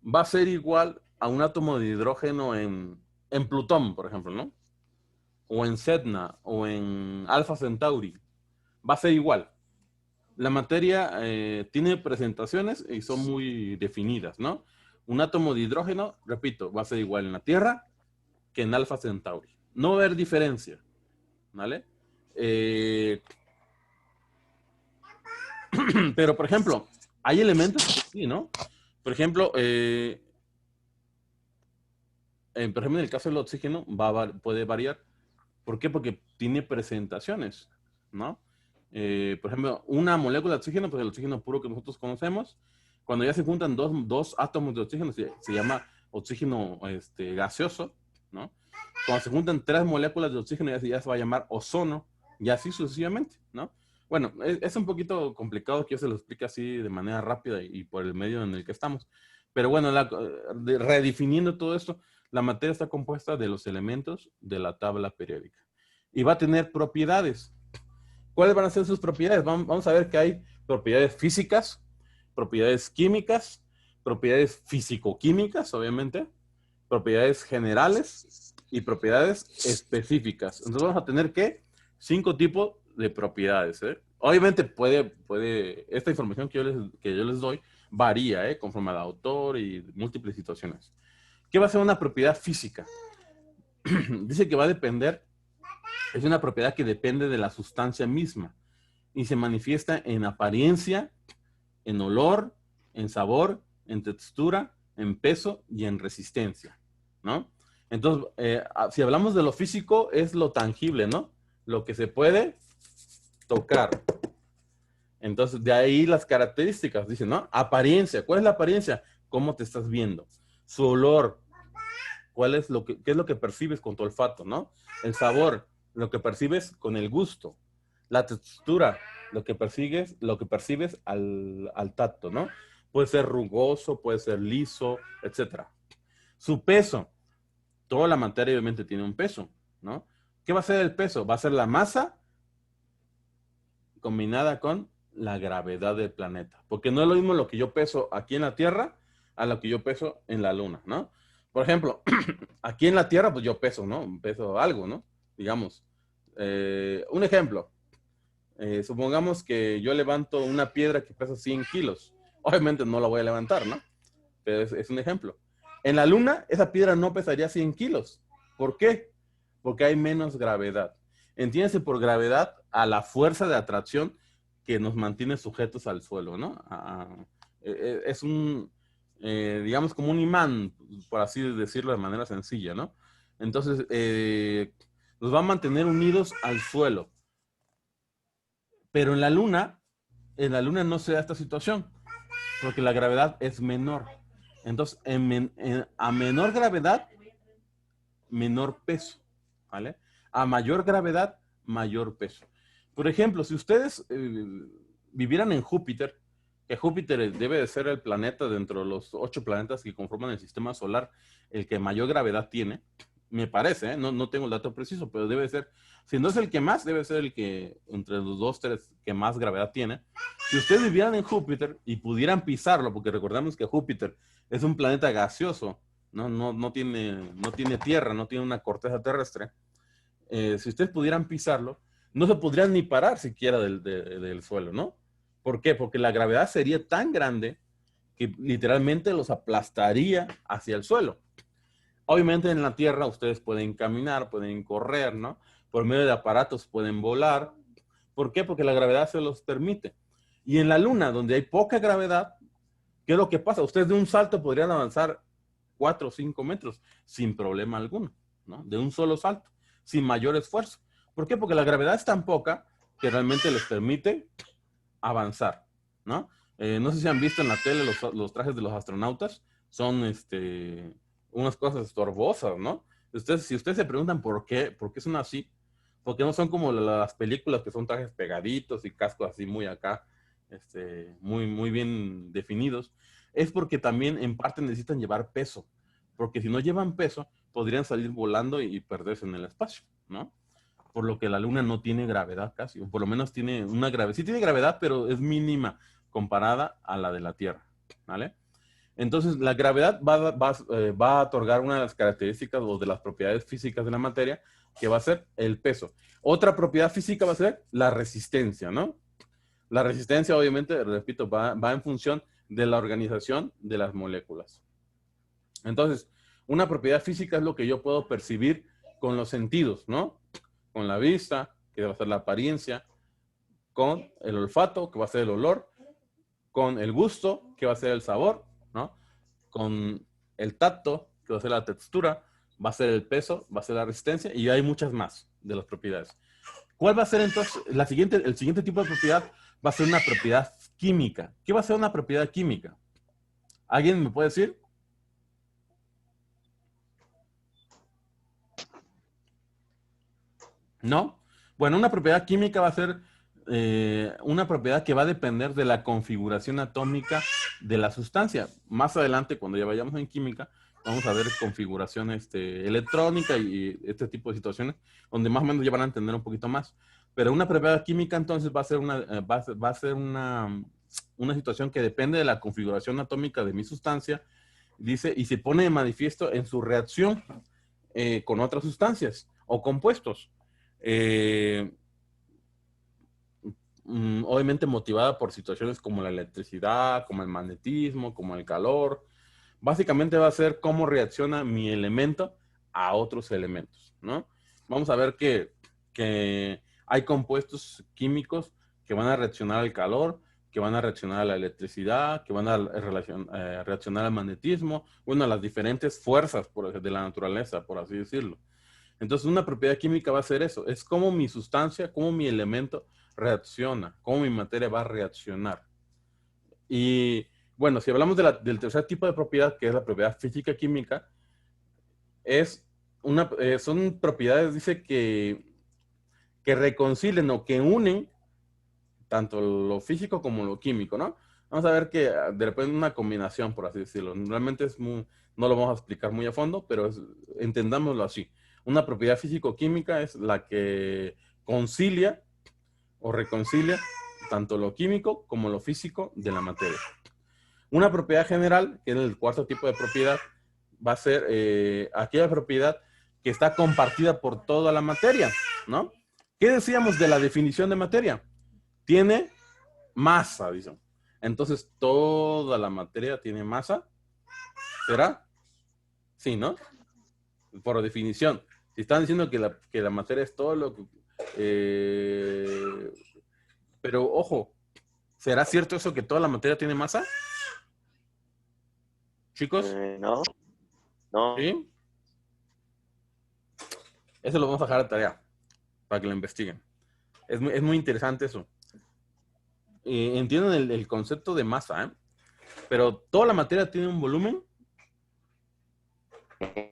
va a ser igual a un átomo de hidrógeno en Plutón, por ejemplo, ¿no? O en Sedna, o en Alpha Centauri. Va a ser igual. La materia tiene presentaciones y son muy definidas, ¿no? Un átomo de hidrógeno, repito, va a ser igual en la Tierra que en Alpha Centauri. No va a haber diferencia, ¿vale? Pero, por ejemplo, hay elementos que sí, ¿no? Por ejemplo, en el caso del oxígeno puede variar. ¿Por qué? Porque tiene presentaciones, ¿no? Por ejemplo, una molécula de oxígeno, pues el oxígeno puro que nosotros conocemos, cuando ya se juntan dos átomos de oxígeno, se llama oxígeno gaseoso, ¿no? Cuando se juntan 3 moléculas de oxígeno, ya se va a llamar ozono, y así sucesivamente, ¿no? Bueno, es un poquito complicado que yo se lo explique así de manera rápida y por el medio en el que estamos. Pero bueno, redefiniendo todo esto, la materia está compuesta de los elementos de la tabla periódica. Y va a tener propiedades. ¿Cuáles van a ser sus propiedades? Vamos a ver que hay propiedades físicas, propiedades químicas, propiedades físico-químicas, obviamente, propiedades generales y propiedades específicas. Entonces vamos a tener, ¿qué? 5 tipos de propiedades, ¿eh? Obviamente esta información que yo les doy varía, ¿eh? Conforme al autor y múltiples situaciones. ¿Qué va a ser una propiedad física? Dice que va a depender, es una propiedad que depende de la sustancia misma y se manifiesta en apariencia, en olor, en sabor, en textura, en peso y en resistencia, ¿no? Entonces, si hablamos de lo físico, es lo tangible, ¿no? Lo que se puede tocar. Entonces, de ahí las características, dicen, ¿no? Apariencia. ¿Cuál es la apariencia? ¿Cómo te estás viendo? Su olor. ¿Qué es lo que percibes con tu olfato, ¿no? El sabor, lo que percibes con el gusto. La textura, lo que percibes al tacto, ¿no? Puede ser rugoso, puede ser liso, etc. Su peso. Toda la materia obviamente tiene un peso, ¿no? ¿Qué va a ser el peso? Va a ser la masa combinada con la gravedad del planeta. Porque no es lo mismo lo que yo peso aquí en la Tierra a lo que yo peso en la Luna, ¿no? Por ejemplo, aquí en la Tierra, pues yo peso, ¿no? Peso algo, ¿no? Digamos. Un ejemplo. Supongamos que yo levanto una piedra que pesa 100 kilos. Obviamente no la voy a levantar, ¿no? Pero es un ejemplo. En la Luna, esa piedra no pesaría 100 kilos. ¿Por qué? Porque hay menos gravedad. Entiéndase por gravedad a la fuerza de atracción que nos mantiene sujetos al suelo, ¿no? Es digamos, como un imán, por así decirlo de manera sencilla, ¿no? Entonces, nos va a mantener unidos al suelo. Pero en la Luna no se da esta situación, porque la gravedad es menor. Entonces, a menor gravedad, menor peso, ¿vale? A mayor gravedad, mayor peso. Por ejemplo, si ustedes vivieran en Júpiter, que Júpiter debe de ser el planeta dentro de los 8 planetas que conforman el sistema solar, el que mayor gravedad tiene, me parece, ¿eh? No tengo el dato preciso, pero debe ser, si no es el que más, debe ser el que, entre los 2, 3, que más gravedad tiene. Si ustedes vivieran en Júpiter y pudieran pisarlo, porque recordamos que Júpiter es un planeta gaseoso, no tiene tierra, no tiene una corteza terrestre. Si ustedes pudieran pisarlo, no se podrían ni parar siquiera del suelo, ¿no? ¿Por qué? Porque la gravedad sería tan grande que literalmente los aplastaría hacia el suelo. Obviamente en la Tierra ustedes pueden caminar, pueden correr, ¿no? Por medio de aparatos pueden volar. ¿Por qué? Porque la gravedad se los permite. Y en la Luna, donde hay poca gravedad, ¿qué es lo que pasa? Ustedes de un salto podrían avanzar 4 o 5 metros sin problema alguno, ¿no? De un solo salto, sin mayor esfuerzo. ¿Por qué? Porque la gravedad es tan poca que realmente les permite avanzar, ¿no? No sé si han visto en la tele los trajes de los astronautas. Son unas cosas estorbosas, ¿no? Si ustedes se preguntan por qué son así, porque no son como las películas que son trajes pegaditos y cascos así muy acá, muy bien definidos, es porque también en parte necesitan llevar peso, porque si no llevan peso, podrían salir volando y perderse en el espacio, ¿no? Por lo que la Luna no tiene gravedad casi, o por lo menos tiene una gravedad, sí tiene gravedad, pero es mínima comparada a la de la Tierra, ¿vale? Entonces, la gravedad va a otorgar una de las características o de las propiedades físicas de la materia, que va a ser el peso. Otra propiedad física va a ser la resistencia, ¿no? La resistencia, obviamente, repito, va en función de la organización de las moléculas. Entonces, una propiedad física es lo que yo puedo percibir con los sentidos, ¿no? Con la vista, que va a ser la apariencia, con el olfato, que va a ser el olor, con el gusto, que va a ser el sabor, ¿no? Con el tacto, que va a ser la textura, va a ser el peso, va a ser la resistencia, y hay muchas más de las propiedades. ¿Cuál va a ser entonces el siguiente tipo de propiedad? Va a ser una propiedad química. ¿Qué va a ser una propiedad química? ¿Alguien me puede decir? ¿No? Bueno, una propiedad química va a ser una propiedad que va a depender de la configuración atómica de la sustancia. Más adelante, cuando ya vayamos en química, vamos a ver configuración electrónica y este tipo de situaciones, donde más o menos ya van a entender un poquito más. Pero una propiedad química entonces va a ser una situación que depende de la configuración atómica de mi sustancia, dice, y se pone de manifiesto en su reacción con otras sustancias o compuestos. Obviamente motivada por situaciones como la electricidad, como el magnetismo, como el calor. Básicamente va a ser cómo reacciona mi elemento a otros elementos, ¿no? Vamos a ver que hay compuestos químicos que van a reaccionar al calor, que van a reaccionar a la electricidad, que van a reaccionar al magnetismo, bueno, a las diferentes fuerzas de la naturaleza, por así decirlo. Entonces, una propiedad química va a ser eso, es cómo mi sustancia, cómo mi elemento reacciona, cómo mi materia va a reaccionar. Y bueno, si hablamos del tercer tipo de propiedad, que es la propiedad física-química, son propiedades, dice, que reconcilian o que unen tanto lo físico como lo químico, ¿no? Vamos a ver que de repente una combinación, por así decirlo. Realmente no lo vamos a explicar muy a fondo, pero entendámoslo así. Una propiedad físico-química es la que concilia o reconcilia tanto lo químico como lo físico de la materia. Una propiedad general, que es el cuarto tipo de propiedad, va a ser aquella propiedad que está compartida por toda la materia, ¿no? ¿Qué decíamos de la definición de materia? Tiene masa, dicen. Entonces, ¿toda la materia tiene masa? ¿Será? Sí, ¿no? Por definición. Si están diciendo que la materia es todo lo que... pero, ojo, ¿será cierto eso que toda la materia tiene masa? ¿Chicos?
No.
¿Sí? Eso lo vamos a dejar de tarea para que lo investiguen. Es muy interesante eso. Entienden el concepto de masa, ¿eh? Pero ¿toda la materia tiene un volumen?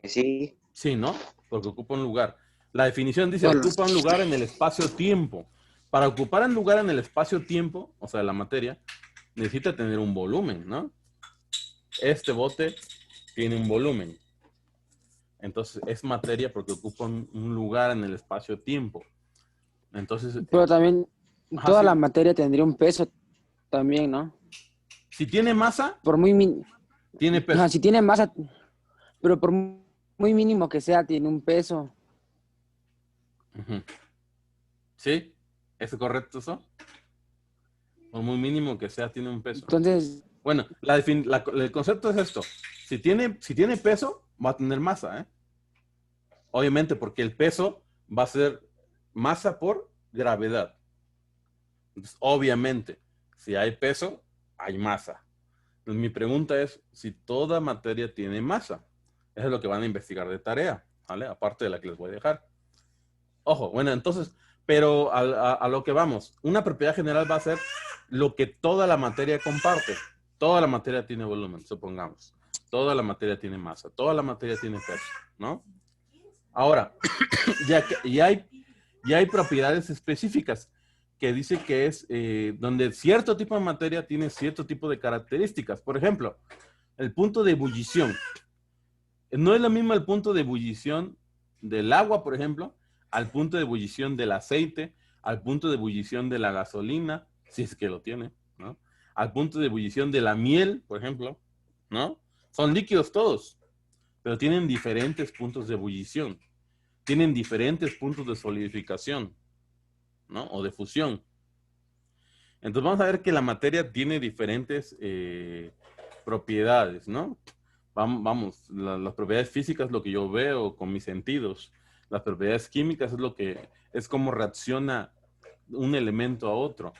Sí.
Sí, ¿no? Porque ocupa un lugar. La definición dice, ocupa un lugar en el espacio-tiempo. Para ocupar un lugar en el espacio-tiempo, o sea, la materia, necesita tener un volumen, ¿no? Este bote tiene un volumen. Entonces, es materia porque ocupa un lugar en el espacio-tiempo. Entonces...
Pero también
Ajá,
toda
sí.
la materia tendría un peso también, ¿no?
Si tiene masa,
Por muy
tiene peso.
Ajá, si tiene masa, pero por muy mínimo que sea, tiene un peso.
Ujú. ¿Sí? ¿Es correcto eso? Por muy mínimo que sea, tiene un peso.
Entonces,
Bueno, el concepto es esto. Si tiene peso, va a tener masa, ¿eh? Obviamente, porque el peso va a ser masa por gravedad. Entonces, obviamente, si hay peso, hay masa. Entonces, mi pregunta es si toda materia tiene masa. Eso es lo que van a investigar de tarea, ¿vale? Aparte de la que les voy a dejar. Ojo, bueno, entonces, pero a lo que vamos, una propiedad general va a ser lo que toda la materia comparte. Toda la materia tiene volumen, supongamos. toda la materia tiene masa, toda la materia tiene peso, ¿no? Ahora, ya hay propiedades específicas que dice que es donde cierto tipo de materia tiene cierto tipo de características. Por ejemplo, el punto de ebullición. No es lo mismo el punto de ebullición del agua, por ejemplo, al punto de ebullición del aceite, al punto de ebullición de la gasolina, si es que lo tiene, ¿no? Al punto de ebullición de la miel, por ejemplo, ¿no? Son líquidos todos, pero tienen diferentes puntos de ebullición, tienen diferentes puntos de solidificación, ¿no? O de fusión. Entonces vamos a ver que la materia tiene diferentes propiedades, ¿no? Vamos, las propiedades físicas es lo que yo veo con mis sentidos. Las propiedades químicas es como reacciona un elemento a otro.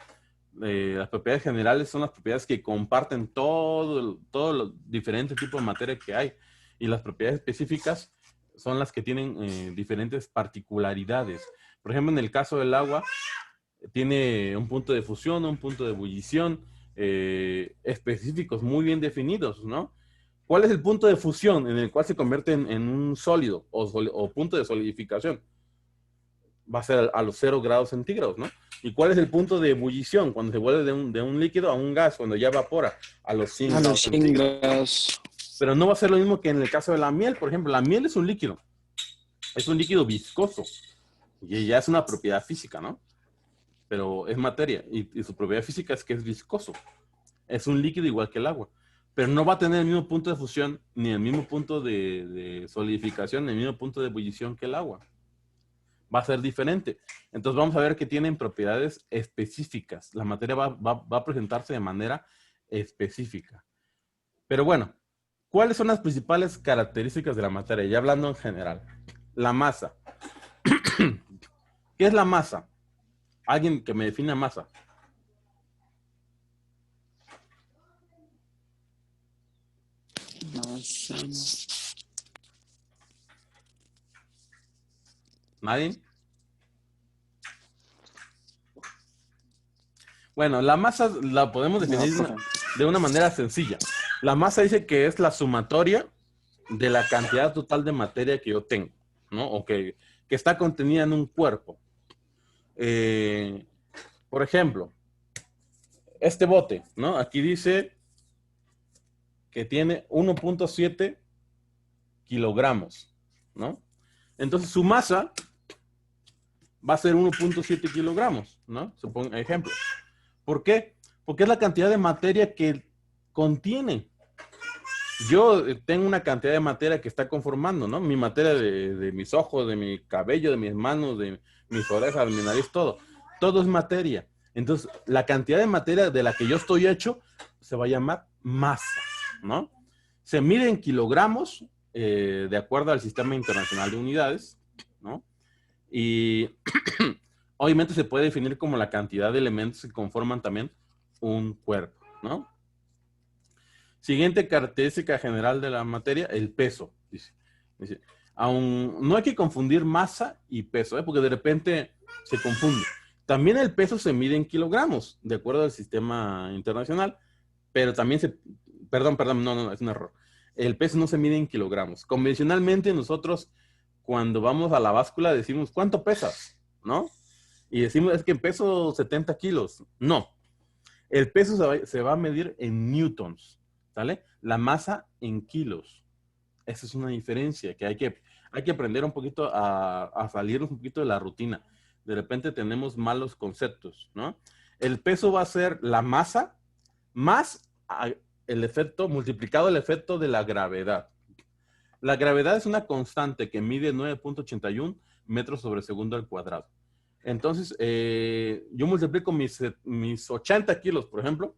Las propiedades generales son las propiedades que comparten todos los diferentes tipos de materia que hay. Y las propiedades específicas son las que tienen diferentes particularidades. Por ejemplo, en el caso del agua, tiene un punto de fusión, un punto de ebullición específicos, muy bien definidos, ¿no? ¿Cuál es el punto de fusión en el cual se convierte en un sólido o punto de solidificación? Va a ser a los 0 grados centígrados, ¿no? ¿Y cuál es el punto de ebullición? Cuando se vuelve de un líquido a un gas, cuando ya evapora, a los 100 grados centígrados. Pero no va a ser lo mismo que en el caso de la miel, por ejemplo. La miel es un líquido viscoso. Y ya es una propiedad física, ¿no? Pero es materia. Y su propiedad física es que es viscoso. Es un líquido igual que el agua. Pero no va a tener el mismo punto de fusión, ni el mismo punto de solidificación, ni el mismo punto de ebullición que el agua. Va a ser diferente. Entonces vamos a ver que tienen propiedades específicas. La materia va a presentarse de manera específica. Pero bueno, ¿cuáles son las principales características de la materia? Ya hablando en general. La masa. ¿Qué es la masa? Alguien que me defina masa.
Masa.
¿Nadie? Bueno, la masa la podemos definir de una manera sencilla. La masa dice que es la sumatoria de la cantidad total de materia que yo tengo, ¿no? O que está contenida en un cuerpo. Por ejemplo, este bote, ¿no? Aquí dice que tiene 1.7 kilogramos, ¿no? Entonces su masa va a ser 1.7 kilogramos, ¿no? Supongo, ejemplo. ¿Por qué? Porque es la cantidad de materia que contiene. Yo tengo una cantidad de materia que está conformando, ¿no? Mi materia de mis ojos, de mi cabello, de mis manos, de mis orejas, de mi nariz, todo. Todo es materia. Entonces, la cantidad de materia de la que yo estoy hecho se va a llamar masa, ¿no? Se mide en kilogramos, de acuerdo al Sistema Internacional de Unidades, ¿no? Y obviamente se puede definir como la cantidad de elementos que conforman también un cuerpo, ¿no? Siguiente característica general de la materia, el peso. Dice, no hay que confundir masa y peso, porque de repente se confunde. También el peso se mide en kilogramos, de acuerdo al sistema internacional, pero también perdón, no, es un error. El peso no se mide en kilogramos. Convencionalmente nosotros, cuando vamos a la báscula, decimos, ¿cuánto pesas? ¿No? Y decimos, es que peso 70 kilos. No. El peso se va a medir en newtons, ¿sale? La masa en kilos. Esa es una diferencia que hay que aprender un poquito a salirnos un poquito de la rutina. De repente tenemos malos conceptos, ¿no? El peso va a ser la masa más el efecto, multiplicado el efecto de la gravedad. La gravedad es una constante que mide 9.81 metros sobre segundo al cuadrado. Entonces, yo multiplico mis 80 kilos, por ejemplo,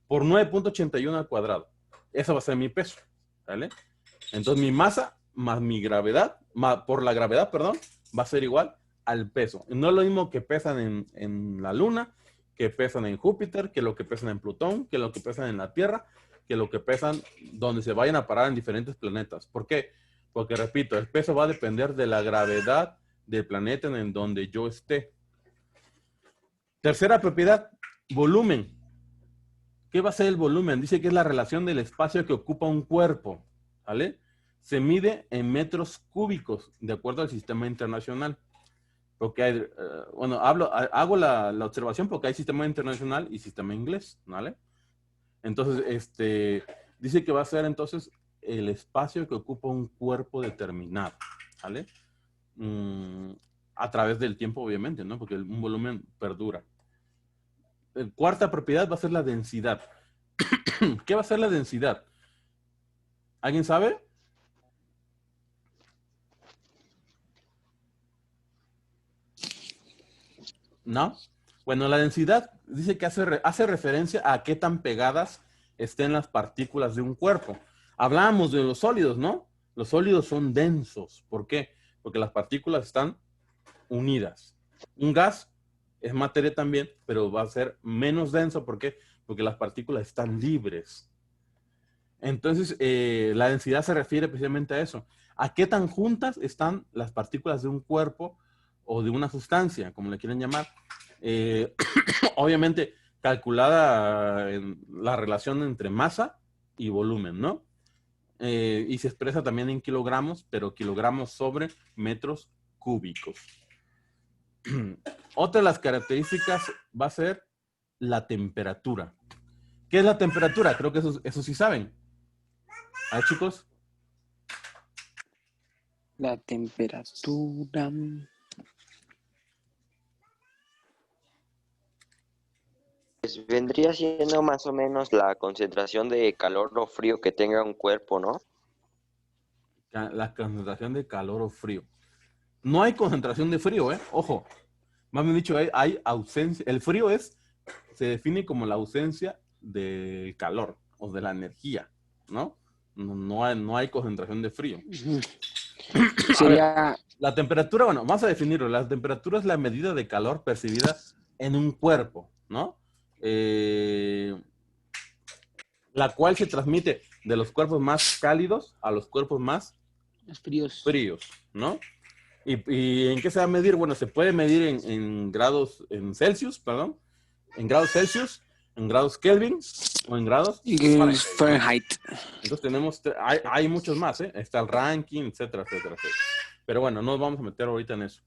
por 9.81 al cuadrado. Eso va a ser mi peso, ¿vale? Entonces, mi masa más mi gravedad, por la gravedad, perdón, va a ser igual al peso. No es lo mismo que pesan en la Luna, que pesan en Júpiter, que lo que pesan en Plutón, que lo que pesan en la Tierra, que lo que pesan donde se vayan a parar en diferentes planetas. ¿Por qué? Porque, repito, el peso va a depender de la gravedad del planeta en donde yo esté. Tercera propiedad, volumen. ¿Qué va a ser el volumen? Dice que es la relación del espacio que ocupa un cuerpo, ¿vale? Se mide en metros cúbicos, de acuerdo al sistema internacional. Porque hay, bueno, hago la observación porque hay sistema internacional y sistema inglés, ¿vale? Entonces, dice que va a ser entonces el espacio que ocupa un cuerpo determinado, ¿vale? A través del tiempo, obviamente, ¿no? Porque un volumen perdura. Cuarta propiedad va a ser la densidad. ¿Qué va a ser la densidad? ¿Alguien sabe? ¿No? Bueno, la densidad dice que hace referencia a qué tan pegadas estén las partículas de un cuerpo. Hablábamos de los sólidos, ¿no? Los sólidos son densos. ¿Por qué? Porque las partículas están unidas. Un gas es materia también, pero va a ser menos denso. ¿Por qué? Porque las partículas están libres. Entonces, la densidad se refiere precisamente a eso. ¿A qué tan juntas están las partículas de un cuerpo o de una sustancia, como le quieren llamar? Obviamente, calculada en la relación entre masa y volumen, ¿no? Y se expresa también en kilogramos, pero kilogramos sobre metros cúbicos. Otra de las características va a ser la temperatura. ¿Qué es la temperatura? Creo que eso sí saben. ¿Ah, chicos?
La temperatura.
Pues vendría siendo más o menos la concentración de calor o frío que tenga un cuerpo, ¿no?
La concentración de calor o frío. No hay concentración de frío, ¿eh? Ojo. Más bien dicho, hay ausencia. El frío se define como la ausencia del calor o de la energía, ¿no? No hay concentración de frío.
Sería...
La temperatura, bueno, vamos a definirlo. La temperatura es la medida de calor percibida en un cuerpo, ¿no? La cual se transmite de los cuerpos más cálidos a los cuerpos más fríos, ¿no? ¿Y en qué se va a medir? Bueno, se puede medir en grados, en Celsius, perdón, en grados Celsius, en grados Kelvin o en grados
Fahrenheit.
Entonces hay muchos más, ¿eh? Está el ranking, etcétera, etcétera, etcétera. Pero bueno, no nos vamos a meter ahorita en eso.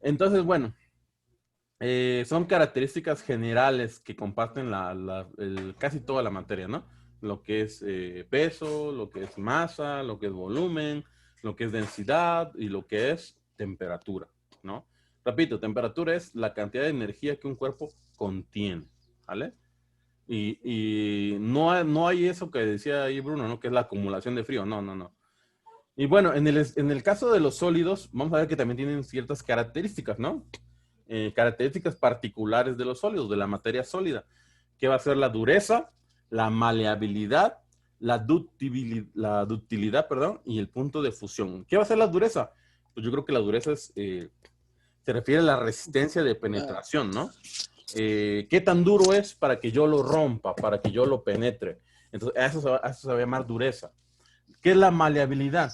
Entonces, bueno, son características generales que comparten casi toda la materia, ¿no? Lo que es peso, lo que es masa, lo que es volumen, lo que es densidad y lo que es temperatura, ¿no? Repito, temperatura es la cantidad de energía que un cuerpo contiene, ¿vale? Y no hay eso que decía ahí Bruno, ¿no? Que es la acumulación de frío. No. Y bueno, en el caso de los sólidos, vamos a ver que también tienen ciertas características, ¿no? Características particulares de los sólidos, de la materia sólida, que va a ser la dureza, la maleabilidad, la ductilidad, perdón, y el punto de fusión. ¿Qué va a ser la dureza? Pues yo creo que la dureza se refiere a la resistencia de penetración, ¿no? ¿Qué tan duro es para que yo lo rompa, para que yo lo penetre? Entonces, a eso se va a llamar dureza. ¿Qué es la maleabilidad?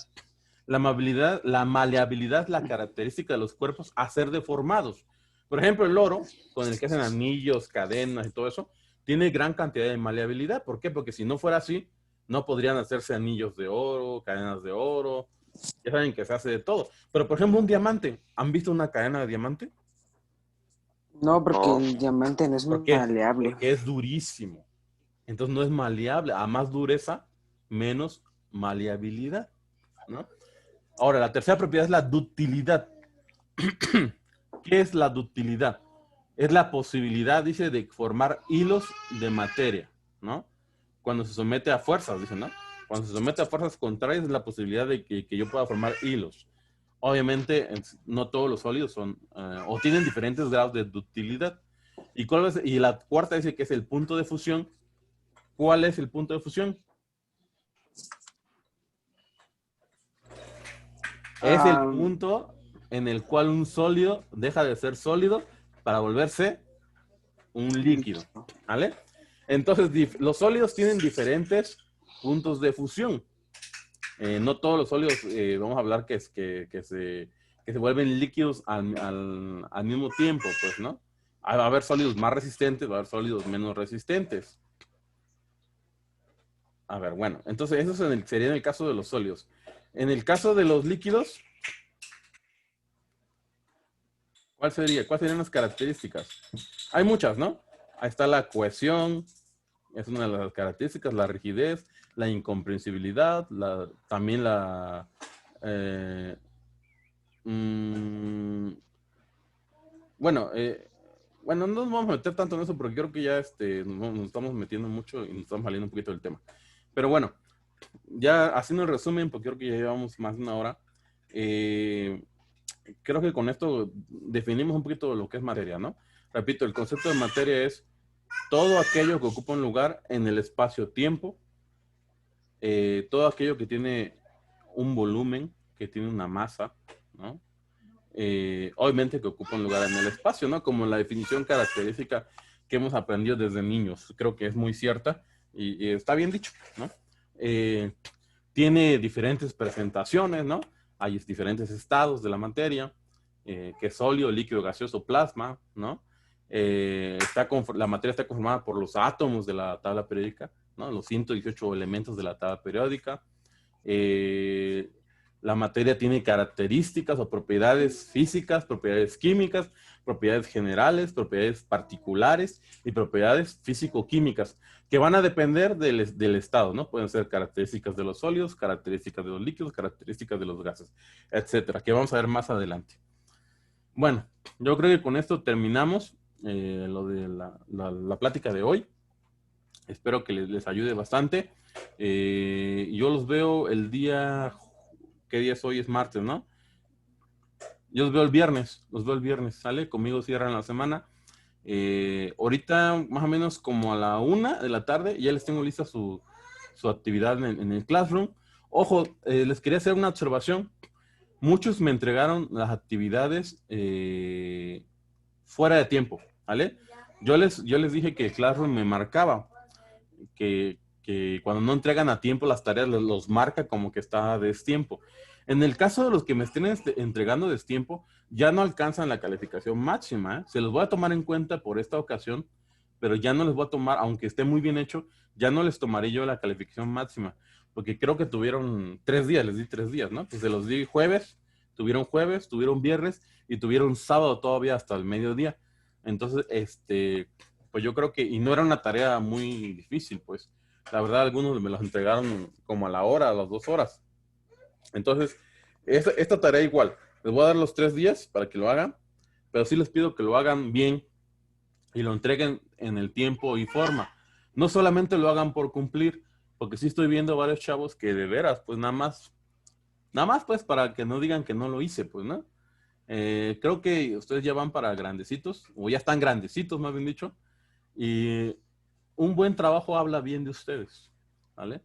La maleabilidad es la característica de los cuerpos a ser deformados. Por ejemplo, el oro, con el que hacen anillos, cadenas y todo eso, tiene gran cantidad de maleabilidad. ¿Por qué? Porque si no fuera así, no podrían hacerse anillos de oro, cadenas de oro. Ya saben que se hace de todo. Pero, por ejemplo, un diamante. ¿Han visto una cadena de diamante?
No, porque el diamante no es maleable.
Porque es durísimo. Entonces no es maleable. A más dureza, menos maleabilidad, ¿no? Ahora, la tercera propiedad es la ductilidad. ¿Qué es la ductilidad? Es la posibilidad, dice, de formar hilos de materia, ¿no? Cuando se somete a fuerzas, dice, ¿no? Cuando se somete a fuerzas contrarias es la posibilidad de que yo pueda formar hilos. Obviamente, no todos los sólidos son, o tienen diferentes grados de ductilidad. Y la cuarta dice que es el punto de fusión. ¿Cuál es el punto de fusión? Es el punto en el cual un sólido deja de ser sólido para volverse un líquido, ¿vale? Entonces, los sólidos tienen diferentes puntos de fusión. No todos los sólidos, vamos a hablar que se vuelven líquidos al mismo tiempo, pues, ¿no? Va a haber sólidos más resistentes, va a haber sólidos menos resistentes. A ver, bueno, entonces eso es sería en el caso de los sólidos. En el caso de los líquidos, ¿cuál sería? ¿Cuáles serían las características? Hay muchas, ¿no? Ahí está la cohesión, es una de las características, la rigidez, la incomprensibilidad, también la... bueno, bueno, no nos vamos a meter tanto en eso porque creo que ya nos estamos metiendo mucho y nos estamos saliendo un poquito del tema. Pero bueno, ya haciendo el resumen, porque creo que ya llevamos más de una hora, creo que con esto definimos un poquito lo que es materia, ¿no? Repito, el concepto de materia es todo aquello que ocupa un lugar en el espacio-tiempo, todo aquello que tiene un volumen, que tiene una masa, ¿no? Obviamente que ocupa un lugar en el espacio, ¿no? Como la definición característica que hemos aprendido desde niños. Creo que es muy cierta y está bien dicho, ¿no? Tiene diferentes presentaciones, ¿no? Hay diferentes estados de la materia, que es sólido, líquido, gaseoso, plasma, ¿no? La materia está conformada por los átomos de la tabla periódica, ¿no? Los 118 elementos de la tabla periódica. La materia tiene características o propiedades físicas, propiedades químicas, propiedades generales, propiedades particulares y propiedades físico-químicas que van a depender del estado, ¿no? Pueden ser características de los sólidos, características de los líquidos, características de los gases, etcétera, que vamos a ver más adelante. Bueno, yo creo que con esto terminamos lo de la plática de hoy. Espero que les ayude bastante. Yo los veo el día... ¿Qué día es hoy? Es martes, ¿no? Yo los veo el viernes, ¿sale? Conmigo cierran la semana. Ahorita, más o menos como a la 1 de la tarde, ya les tengo lista su actividad en el Classroom. Ojo, les quería hacer una observación. Muchos me entregaron las actividades fuera de tiempo, ¿vale? Yo les dije que el Classroom me marcaba que cuando no entregan a tiempo las tareas los marca como que está a destiempo. En el caso de los que me estén entregando destiempo, ya no alcanzan la calificación máxima, ¿eh? Se los voy a tomar en cuenta por esta ocasión, pero ya no les voy a tomar, aunque esté muy bien hecho, ya no les tomaré yo la calificación máxima, porque creo que tuvieron 3 días, les di 3 días, ¿no? Pues se los di jueves, tuvieron viernes y tuvieron sábado todavía hasta el mediodía. Entonces, pues yo creo que, y no era una tarea muy difícil, pues. La verdad, algunos me los entregaron como a la hora, a las 2 horas. Entonces, esta tarea igual. Les voy a dar los 3 días para que lo hagan, pero sí les pido que lo hagan bien y lo entreguen en el tiempo y forma. No solamente lo hagan por cumplir, porque sí estoy viendo varios chavos que de veras, pues nada más pues para que no digan que no lo hice, pues, ¿no? Creo que ustedes ya van para grandecitos, o ya están grandecitos, más bien dicho, y un buen trabajo habla bien de ustedes, ¿vale?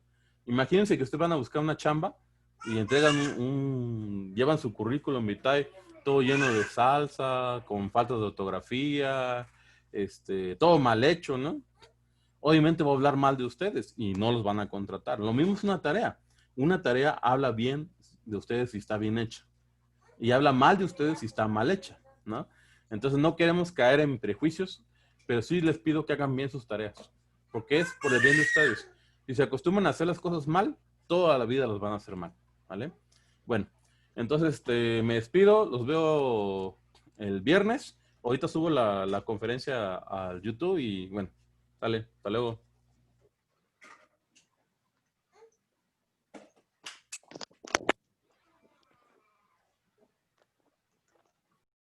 Imagínense que ustedes van a buscar una chamba y entregan llevan su currículum vitae todo lleno de salsa, con faltas de ortografía, todo mal hecho, ¿no? Obviamente va a hablar mal de ustedes y no los van a contratar. Lo mismo es una tarea. Una tarea habla bien de ustedes si está bien hecha. Y habla mal de ustedes si está mal hecha, ¿no? Entonces no queremos caer en prejuicios, pero sí les pido que hagan bien sus tareas, porque es por el bien de ustedes. Si se acostumbran a hacer las cosas mal, toda la vida las van a hacer mal, ¿vale? Bueno, entonces me despido, los veo el viernes. Ahorita subo la conferencia al YouTube y bueno, sale, hasta luego.